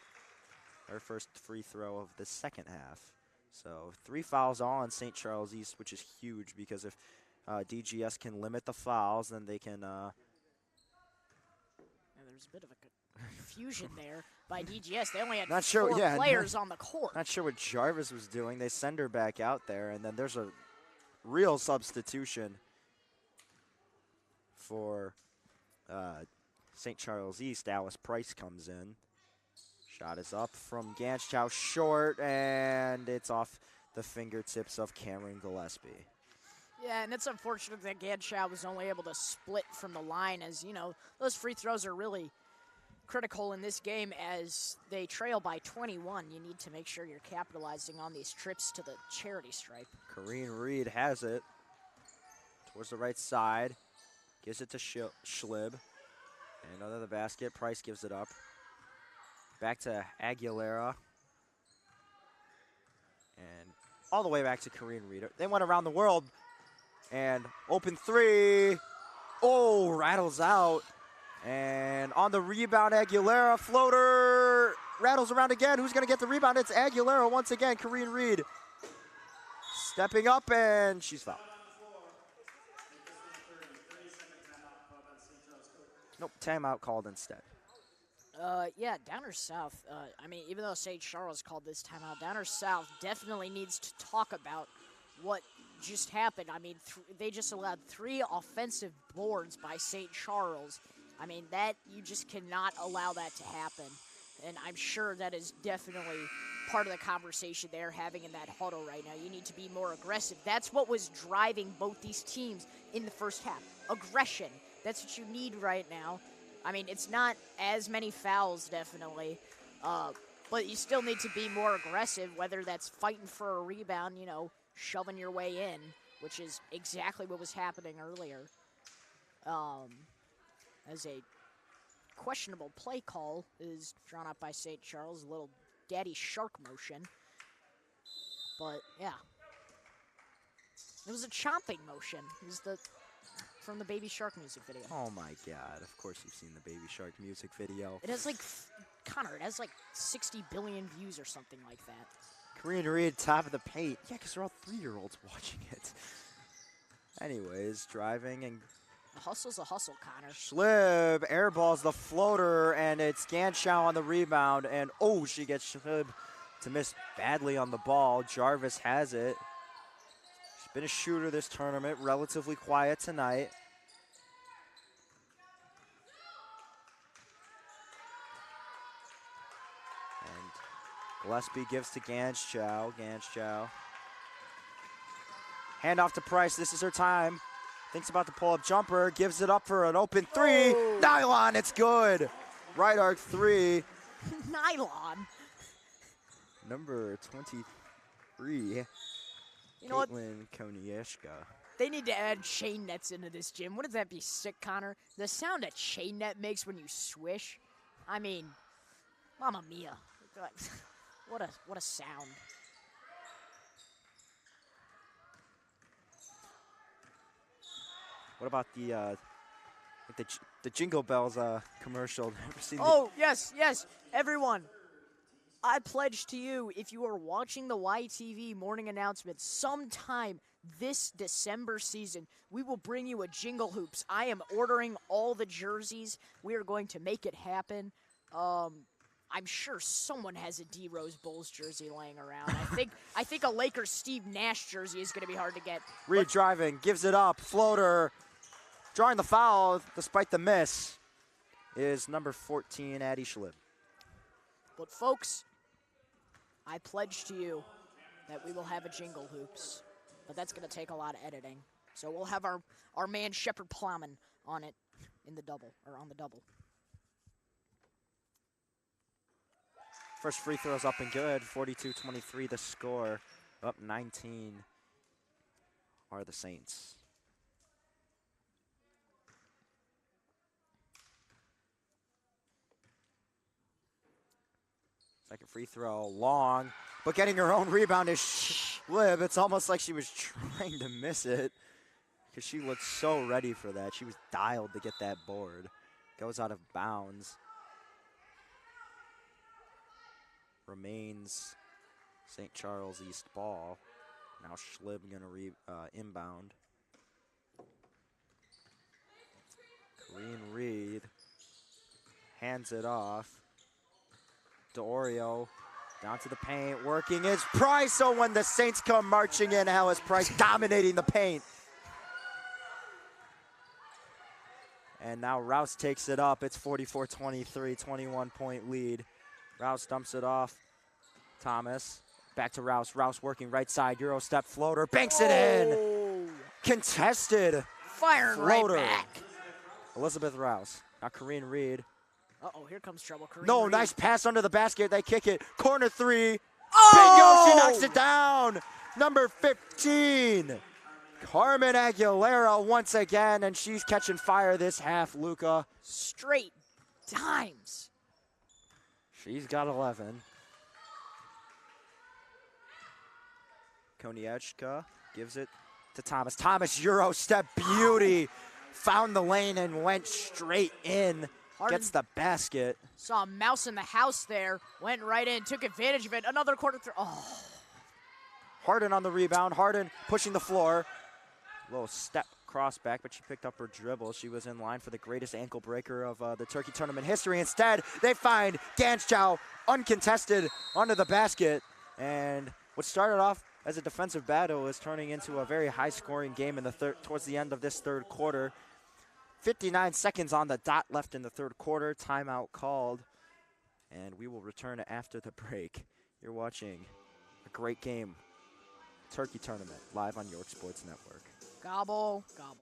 her first free throw of the second half. So 3 fouls all on St. Charles East, which is huge because if DGS can limit the fouls, then they can. Yeah, there's a bit of a confusion there by DGS. They only had 4 players on the court. Not sure what Jarvis was doing. They send her back out there, and then there's a real substitution for St. Charles East. Alice Price comes in. Shot is up from Ganschow, short, and it's off the fingertips of Cameron Gillespie. Yeah, and it's unfortunate that Ganschow was only able to split from the line, as, you know, those free throws are really critical in this game as they trail by 21. You need to make sure you're capitalizing on these trips to the charity stripe. Corrine Reed has it towards the right side. Gives it to Schlib. And under the basket, Price gives it up. Back to Aguilera. And all the way back to Corrine Reed. They went around the world. And open three. Oh, rattles out. And on the rebound, Aguilera, floater, rattles around again. Who's going to get the rebound? It's Aguilera once again. Corrine Reed stepping up, and she's fouled. Nope, timeout called instead. Yeah, Downers South, I mean, even though St. Charles called this timeout, Downers South definitely needs to talk about what just happened. I mean, they just allowed 3 offensive boards by St. Charles. I mean, that, you just cannot allow that to happen. And I'm sure that is definitely part of the conversation they're having in that huddle right now. You need to be more aggressive. That's what was driving both these teams in the first half. Aggression. That's what you need right now. I mean, it's not as many fouls, definitely. But you still need to be more aggressive, whether that's fighting for a rebound, you know, shoving your way in, which is exactly what was happening earlier. As a questionable play call is drawn up by St. Charles, a little daddy shark motion. But, yeah. It was a chomping motion. It was from the Baby Shark music video. Oh, my God. Of course you've seen the Baby Shark music video. It has, like, Connor, it has, like, 60 billion views or something like that. Corrine Reed, top of the paint. Yeah, because they're all 3-year-olds watching it. Anyways, driving and A hustle's a hustle, Connor. Schlib airballs the floater, and it's Ganschow on the rebound. And, oh, she gets Schlib to miss badly on the ball. Jarvis has it. She's been a shooter this tournament, relatively quiet tonight. And Gillespie gives to Ganschow. Ganschow. Hand off to Price. This is her time. Thinks about the pull-up jumper. Gives it up for an open three. Oh. Nylon, it's good. Right arc three. Nylon. Number 23. You know what? Caitlin Konieshka. They need to add chain nets into this gym. Wouldn't that be sick, Connor? The sound a chain net makes when you swish. I mean, Mamma Mia. What a sound. What about the Jingle Bells commercial? Ever seen Oh, yes, everyone. I pledge to you, if you are watching the YTV morning announcement sometime this December season, we will bring you a Jingle Hoops. I am ordering all the jerseys. We are going to make it happen. I'm sure someone has a D Rose Bulls jersey laying around. I think a Lakers Steve Nash jersey is going to be hard to get. Reed driving, gives it up, floater, drawing the foul despite the miss is number 14, Addie Schlib. But folks, I pledge to you that we will have a Jingle Hoops, but that's going to take a lot of editing. So we'll have our man Shepard Plowman on it in the double, or on the double. First free throw's up and good, 42-23 the score. Up 19 are the Saints. Second free throw, long, but getting her own rebound is Schlib. It's almost like she was trying to miss it because she looked so ready for that. She was dialed to get that board. Goes out of bounds. Remains St. Charles East ball. Now Schlib gonna inbound. Corrine Reed hands it off. DeOrio down to the paint, working is Price. So when the Saints come marching in, Alice Price dominating the paint. And now Rouse takes it up. It's 44-23, 21-point lead. Rouse dumps it off. Thomas back to Rouse. Rouse working right side. Euro step floater. Banks it in. Contested. Firing floater. Right back. Elizabeth Rouse. Now Corrine Reed. Uh-oh, here comes trouble. Corrine No, Reed. nice pass under the basket. They kick it. Corner three. Oh! Bingo, she knocks it down. Number 15. Carmen Aguilera once again, and she's catching fire this half, Luca. Straight dimes. She's got 11. Konieczka gives it to Thomas. Thomas, Euro step beauty. Found the lane and went straight in. Harden Gets the basket. saw a mouse in the house there. Went right in, took advantage of it. Another quarter through. Oh. Harden on the rebound. Harden pushing the floor. Little step cross back, but she picked up her dribble. She was in line for the greatest ankle breaker of the Turkey tournament history. Instead, they find Ganschow uncontested under the basket. And what started off as a defensive battle is turning into a very high-scoring game in the towards the end of this third quarter. 59 seconds on the dot left in the third quarter. Timeout called. And we will return after the break. You're watching a great game. Turkey tournament live on York Sports Network. Gobble, gobble.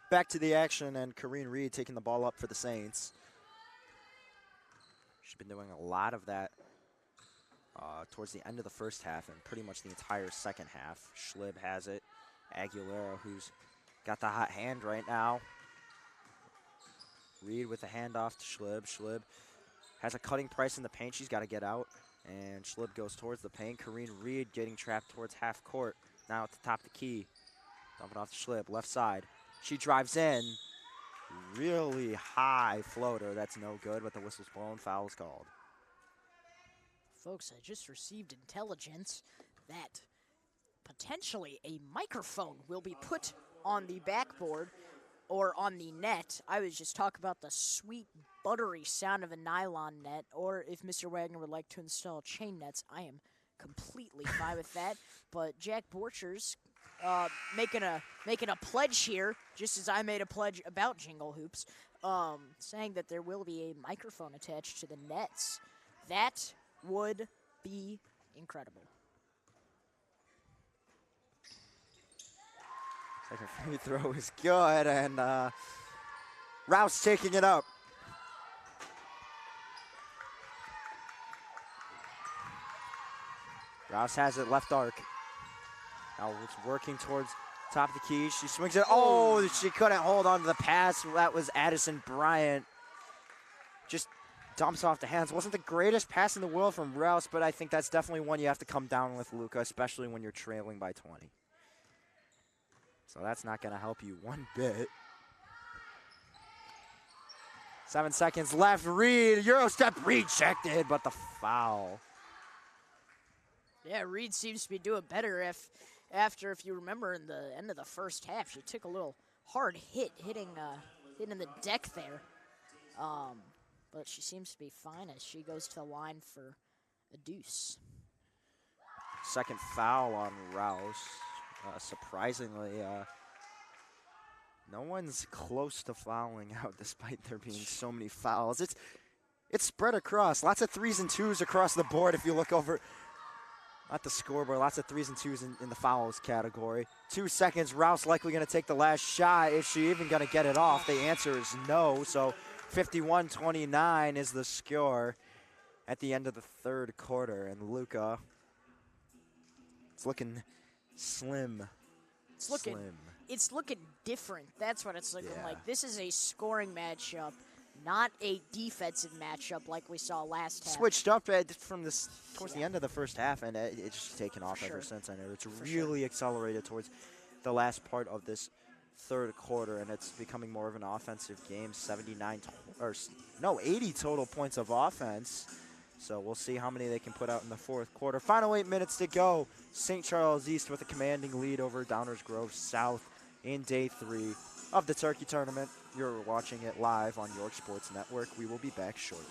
back to the action, and Kareen Reed taking the ball up for the Saints. She's been doing a lot of that towards the end of the first half and pretty much the entire second half. Schlib has it. Aguilera, who's got the hot hand right now. Reed with the handoff to Schlib. Schlib has a cutting price in the paint. She's got to get out. And Schlib goes towards the paint. Kareen Reed getting trapped towards half court. Now at the top of the key. Dumping off to Schlib, left side. She drives in. Really high floater. That's no good, but the whistle's blown. Foul's called. Folks, I just received intelligence that potentially a microphone will be put on the backboard or on the net. I was just talking about the sweet, buttery sound of a nylon net, or if Mr. Wagner would like to install chain nets, I am completely fine with that. But Jack Borchers making a pledge here, just as I made a pledge about Jingle Hoops, saying that there will be a microphone attached to the nets. That would be incredible. Second free throw is good, and Rouse taking it up. Rouse has it left arc. Now it's working towards top of the key. She swings it. Oh, she couldn't hold on to the pass. That was Addison Bryant. Just dumps off the hands. Wasn't the greatest pass in the world from Rouse, but I think that's definitely one you have to come down with, Luca, especially when you're trailing by 20. So that's not going to help you one bit. 7 seconds left. Reed, Euro step rejected, but the foul. Yeah, Reed seems to be doing better after, if you remember, in the end of the first half, she took a little hard hitting the deck there. But she seems to be fine as she goes to the line for a deuce. Second foul on Rouse. Surprisingly, no one's close to fouling out despite there being so many fouls. It's spread across. Lots of 3s and 2s across the board if you look over at the scoreboard. Lots of 3s and 2s in the fouls category. 2 seconds. Rouse likely going to take the last shot. Is she even going to get it off? The answer is no. So 51-29 is the score at the end of the third quarter. And Luca, it's looking slim. It's looking different. That's what it's looking like. This is a scoring matchup, not a defensive matchup like we saw last half. Switched up from this towards the end of the first half, and it's just taken off ever since. I know it's really accelerated towards the last part of this third quarter, and it's becoming more of an offensive game. 80 total points of offense. So we'll see how many they can put out in the fourth quarter. Final 8 minutes to go. St. Charles East with a commanding lead over Downers Grove South in day 3 of the Turkey Tournament. You're watching it live on York Sports Network. We will be back shortly.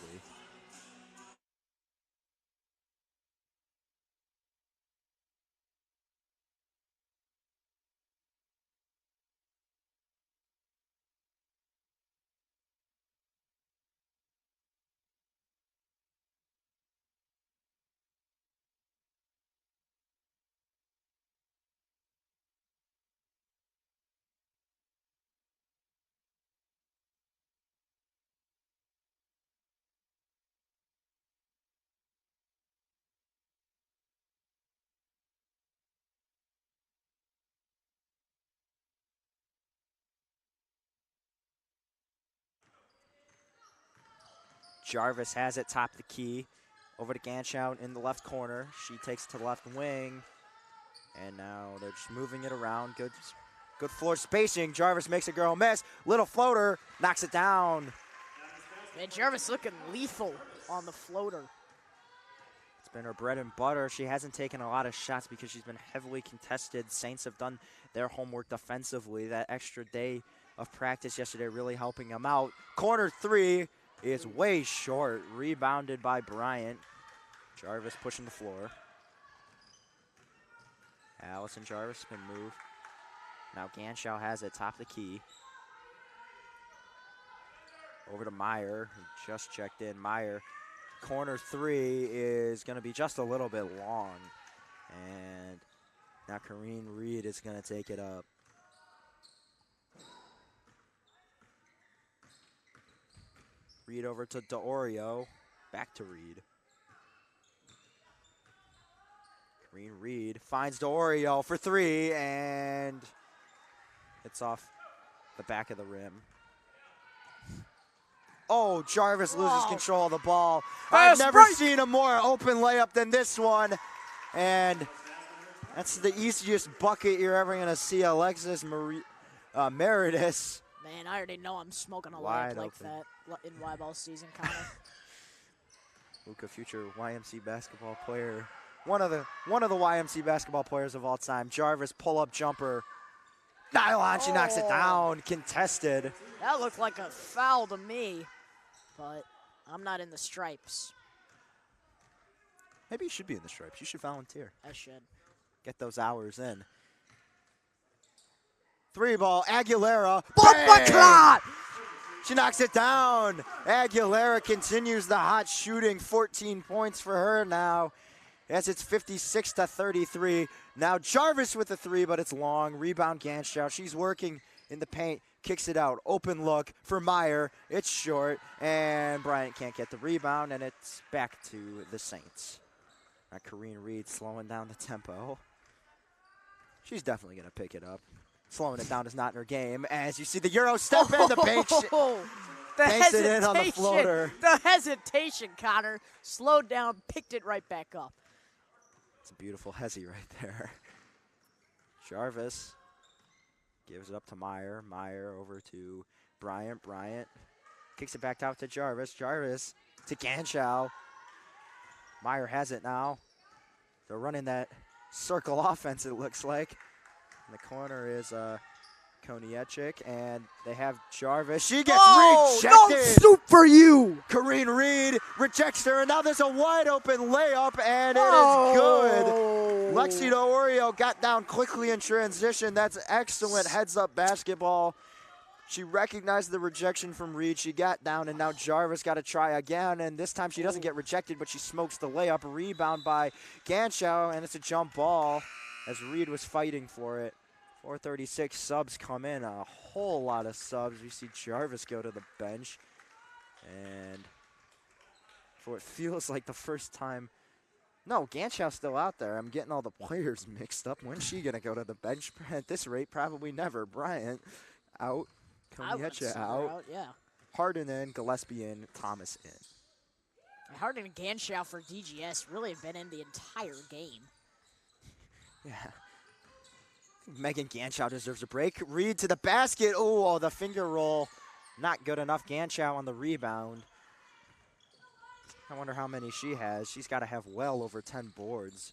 Jarvis has it top of the key. Over to Ganschow in the left corner. She takes it to the left wing. And now they're just moving it around. Good floor spacing. Jarvis makes a girl miss. Little floater. Knocks it down. Man, Jarvis looking lethal on the floater. It's been her bread and butter. She hasn't taken a lot of shots because she's been heavily contested. Saints have done their homework defensively. That extra day of practice yesterday really helping them out. Corner 3 is way short. Rebounded by Bryant. Jarvis pushing the floor. Allison Jarvis spin move. Now Ganschow has it top of the key. Over to Meyer, who just checked in. Meyer, corner 3 is going to be just a little bit long. And now Kareen Reed is going to take it up. Reed over to DeOrio. Back to Reed. Green Reed finds DeOrio for 3 and hits off the back of the rim. Oh, Jarvis loses control of the ball. I've never seen a more open layup than this one. And that's the easiest bucket you're ever going to see. Alexis Meredith. Man, I already know I'm smoking a Wide layup like open. that in Y-ball season, Connor. Luka, future YMC basketball player. One of the YMC basketball players of all time. Jarvis, pull-up jumper. Nylon, she knocks it down. Contested. That looked like a foul to me, but I'm not in the stripes. Maybe you should be in the stripes. You should volunteer. I should. Get those hours in. 3-ball, Aguilera. Bang! She knocks it down. Aguilera continues the hot shooting. 14 points for her now. As it's 56-33. Now Jarvis with the 3, but it's long. Rebound Ganschow. She's working in the paint. Kicks it out. Open look for Meyer. It's short. And Bryant can't get the rebound. And it's back to the Saints. Now Corrine Reed slowing down the tempo. She's definitely going to pick it up. Slowing it down is not in her game. As you see the Euro step in the paint. Banks it in on the floater. The hesitation, Connor. Slowed down, picked it right back up. It's a beautiful hezzy right there. Jarvis gives it up to Meyer. Meyer over to Bryant. Bryant kicks it back out to Jarvis. Jarvis to Ganschow. Meyer has it now. They're running that circle offense, it looks like. In the corner is Koniechik, and they have Jarvis. She gets rejected. No soup for you. Corrine Reed rejects her, and now there's a wide open layup, and it is good. Lexi DeOrio got down quickly in transition. That's excellent heads-up basketball. She recognized the rejection from Reed. She got down, and now Jarvis got to try again, and this time she doesn't get rejected, but she smokes the layup. Rebound by Ganschow, and it's a jump ball as Reed was fighting for it. 4:36 subs come in, a whole lot of subs. We see Jarvis go to the bench, and for what feels like the first time, no, Ganschow's still out there. I'm getting all the players mixed up. When's she gonna go to the bench? At this rate, probably never. Bryant out, Koniechik out, yeah. Harden in, Gillespie in, Thomas in. Harden and Ganschow for DGS really have been in the entire game. Yeah. Megan Ganschow deserves a break. Reed to the basket. Oh, the finger roll. Not good enough. Ganschow on the rebound. I wonder how many she has. She's got to have well over 10 boards.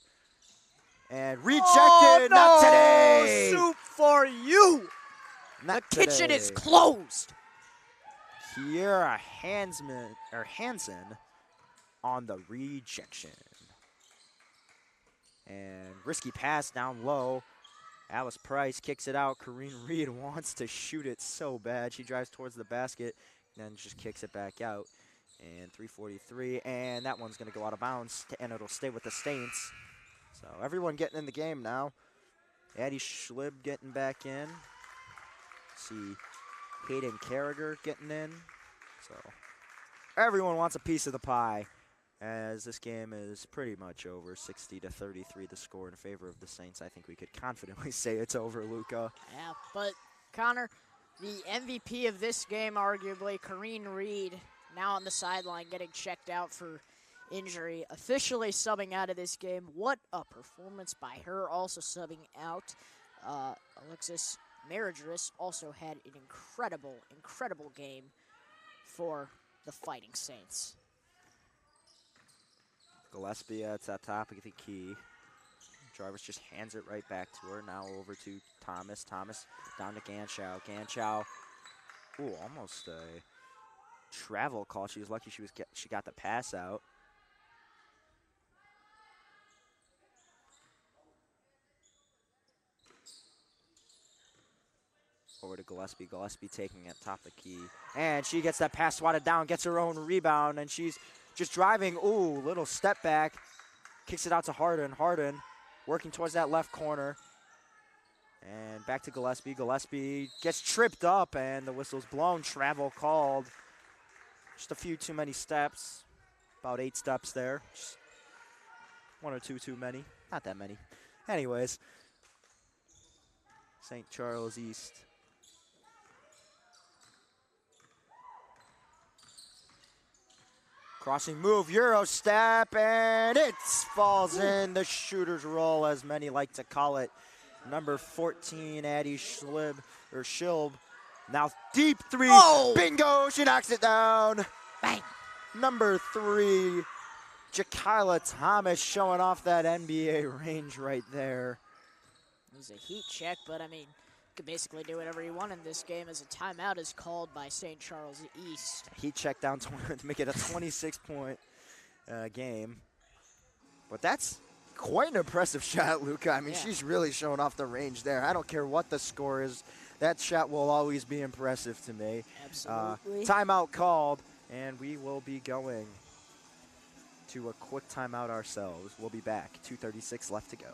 And rejected. Oh, no. Not today. Soup for you. Not the kitchen today. is closed. Kiera Hansen on the rejection. And risky pass down low. Alice Price kicks it out. Corrine Reed wants to shoot it so bad. She drives towards the basket, and then just kicks it back out. And 3:43, and that one's going to go out of bounds, and it'll stay with the Saints. So everyone getting in the game now. Addie Schlib getting back in. See Hayden Carragher getting in. So everyone wants a piece of the pie, as this game is pretty much over. 60-33 the score in favor of the Saints. I think we could confidently say it's over, Luca. Yeah, but Connor, the MVP of this game, arguably, Corrine Reed, now on the sideline getting checked out for injury, officially subbing out of this game. What a performance by her. Also subbing out, Alexis Meredith also had an incredible game for the Fighting Saints. Gillespie at the top of the key. Jarvis just hands it right back to her. Now over to Thomas. Thomas down to Ganschow. Ganschow, ooh, almost a travel call. She was lucky she got the pass out. Over to Gillespie. Gillespie taking it top of the key. And she gets that pass swatted down, gets her own rebound, and she's just driving. Ooh, little step back. Kicks it out to Harden. Harden working towards that left corner. And back to Gillespie. Gillespie gets tripped up, and the whistle's blown. Travel called. Just a few too many steps. About 8 steps there. Just 1 or 2 too many. Not that many. Anyways, St. Charles East. Crossing move, Euro step, and it falls in. The shooter's roll, as many like to call it. Number 14, Addie Schilb. Now deep 3. Oh! Bingo, she knocks it down. Bang. Number 3, Jakyla Thomas showing off that NBA range right there. It was a heat check, but I mean, you could basically do whatever you want in this game as a timeout is called by St. Charles East. Heat check down to make it a 26-point game. But that's quite an impressive shot, Luca. I mean, she's really showing off the range there. I don't care what the score is. That shot will always be impressive to me. Absolutely. Timeout called, and we will be going to a quick timeout ourselves. We'll be back. 2:36 left to go.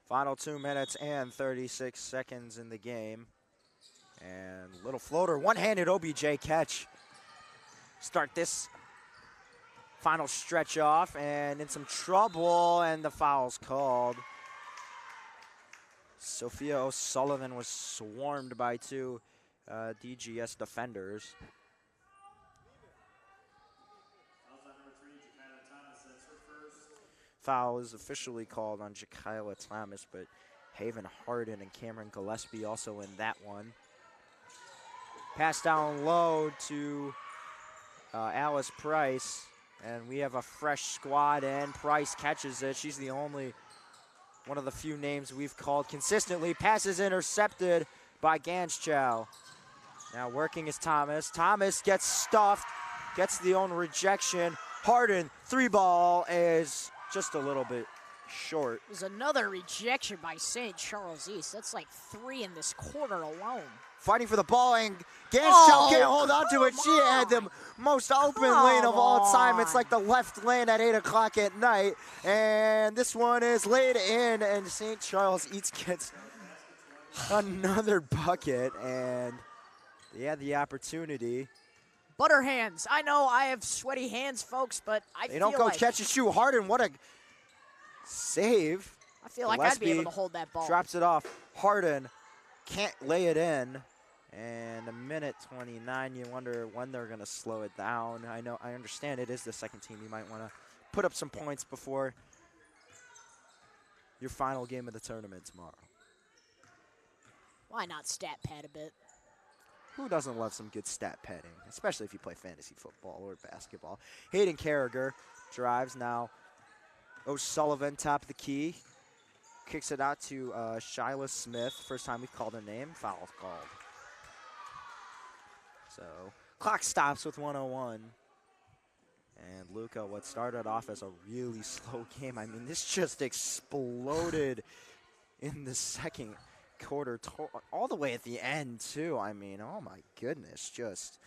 Final 2 minutes and 36 seconds in the game. And little floater, one-handed OBJ catch. Start this final stretch off, and in some trouble, and the foul's called. Sophia O'Sullivan was swarmed by 2 DGS defenders. Foul is officially called on Jakyla Thomas, but Haven Harden and Cameron Gillespie also in that one. Pass down low to Alice Price, and we have a fresh squad, and Price catches it. She's the only one of the few names we've called consistently. Pass is intercepted by Ganschow. Now working is Thomas. Thomas gets stuffed, gets the own rejection. Harden, 3-ball is just a little bit short. There's another rejection by St. Charles East. That's like 3 in this quarter alone. Fighting for the ball, and Ganschow can't hold on to it. She had the most open lane of all time. It's like the left lane at 8 o'clock at night. And this one is laid in, and St. Charles East gets another bucket, and they had the opportunity. Butter hands. I know I have sweaty hands, folks, but I They don't go like catch and shoot. Harden, what a save. I feel like I'd be able to hold that ball. Drops it off. Harden can't lay it in. And a minute 29, you wonder when they're going to slow it down. I understand it is the second team. You might want to put up some points before your final game of the tournament tomorrow. Why not stat pad a bit? Who doesn't love some good stat padding, especially if you play fantasy football or basketball? Hayden Carragher drives now. O'Sullivan, top of the key. Kicks it out to Shyla Smith. First time we've called her name. Foul called. So, clock stops with 1:01. And Luca, what started off as a really slow game, I mean, this just exploded in the second quarter, all the way at the end, too. I mean, oh my goodness, just,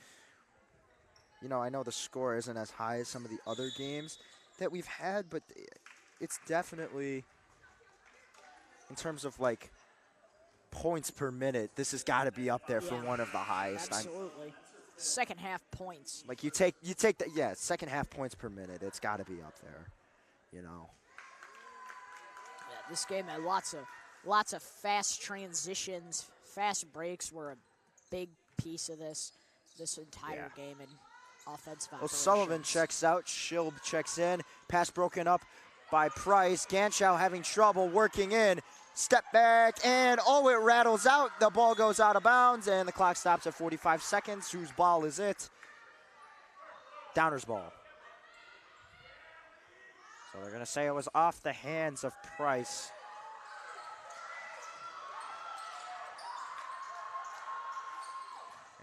I know the score isn't as high as some of the other games that we've had, but it's definitely, in terms of, like, points per minute, this has got to be up there for one of the highest. Absolutely. Second half points. Like, you take that, second half points per minute, it's got to be up there, Yeah, this game had lots of fast transitions, fast breaks were a big piece of this entire game and offensive operations. O'Sullivan checks out, Schilb checks in, pass broken up by Price. Ganschow having trouble working in, step back, and it rattles out. The ball goes out of bounds, and the clock stops at 45 seconds. Whose ball is it? Downers ball. So they're going to say it was off the hands of Price.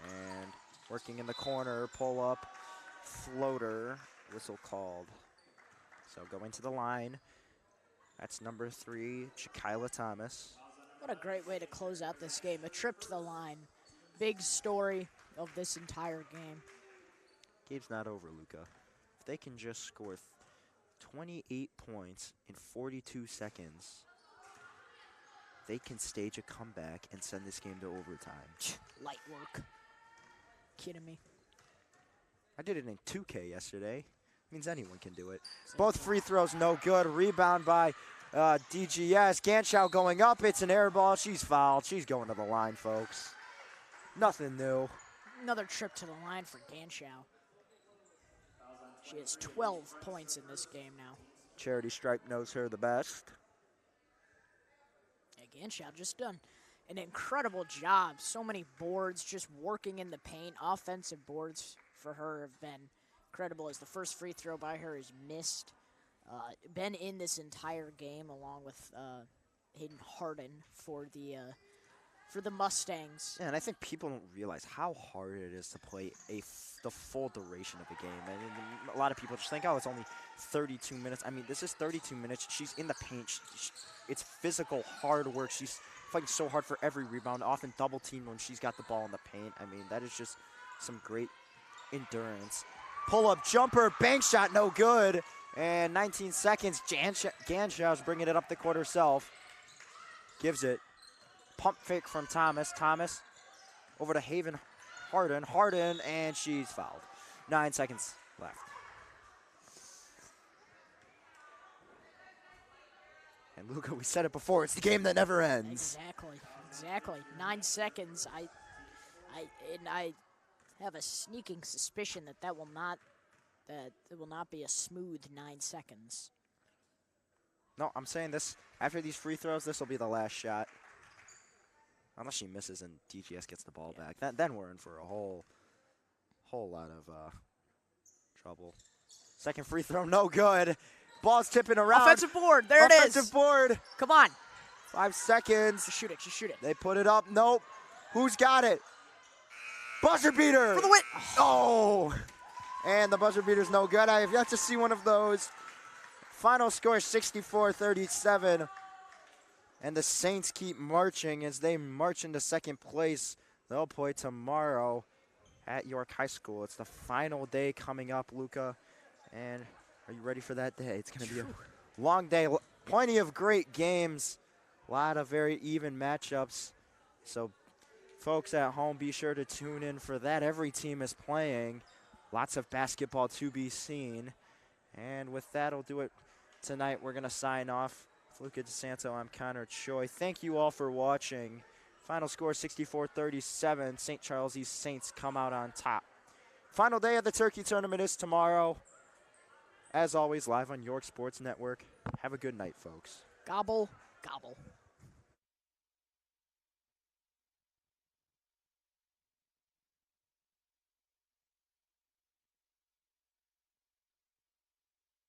And working in the corner, pull up, floater, whistle called. So going to the line. That's number 3, Shakyla Thomas. What a great way to close out this game. A trip to the line. Big story of this entire game. Game's not over, Luca. If they can just score 28 points in 42 seconds, they can stage a comeback and send this game to overtime. Light work. Kidding me? I did it in 2K yesterday. Means anyone can do it. Both free throws no good. Rebound by DGS. Ganschow going up. It's an air ball. She's fouled. She's going to the line, folks. Nothing new. Another trip to the line for Ganschow. She has 12 points in this game now. Charity Stripe knows her the best. Yeah, Ganschow just done an incredible job. So many boards just working in the paint. Offensive boards for her have been incredible, as the first free throw by her is missed. Been in this entire game along with Hayden Harden for the Mustangs. Yeah, and I think people don't realize how hard it is to play the full duration of a game. I mean, a lot of people just think, oh, it's only 32 minutes. I mean, this is 32 minutes. She's in the paint. It's physical, hard work. She's fighting so hard for every rebound, often double teamed when she's got the ball in the paint. I mean, that is just some great endurance. Pull-up jumper, bank shot, no good. And 19 seconds, Ganshaw's bringing it up the court herself. Gives it. Pump fake from Thomas. Thomas over to Haven Harden. Harden, and she's fouled. 9 seconds left. And Luca, we said it before, it's the game that never ends. Exactly. 9 seconds. I have a sneaking suspicion that it will not be a smooth 9 seconds. No, I'm saying this, after these free throws, this will be the last shot. Unless she misses and DGS gets the ball back. Then we're in for a whole lot of trouble. Second free throw, no good. Ball's tipping around. Offensive board, there it is. Offensive board. Come on. 5 seconds. Just shoot it. They put it up, nope. Who's got it? Buzzer beater. For the win. Oh. And the buzzer beater's no good. I have yet to see one of those. Final score 64-37. And the Saints keep marching as they march into second place. They'll play tomorrow at York High School. It's the final day coming up, Luca. And are you ready for that day? It's going to be a long day. Plenty of great games. A lot of very even matchups. So, folks at home, be sure to tune in for that. Every team is playing. Lots of basketball to be seen. And with that, we'll do it tonight. We're going to sign off. Luca DeSanto, I'm Connor Choi. Thank you all for watching. Final score 64-37. St. Charles East Saints come out on top. Final day of the Turkey Tournament is tomorrow. As always, live on York Sports Network. Have a good night, folks. Gobble, gobble.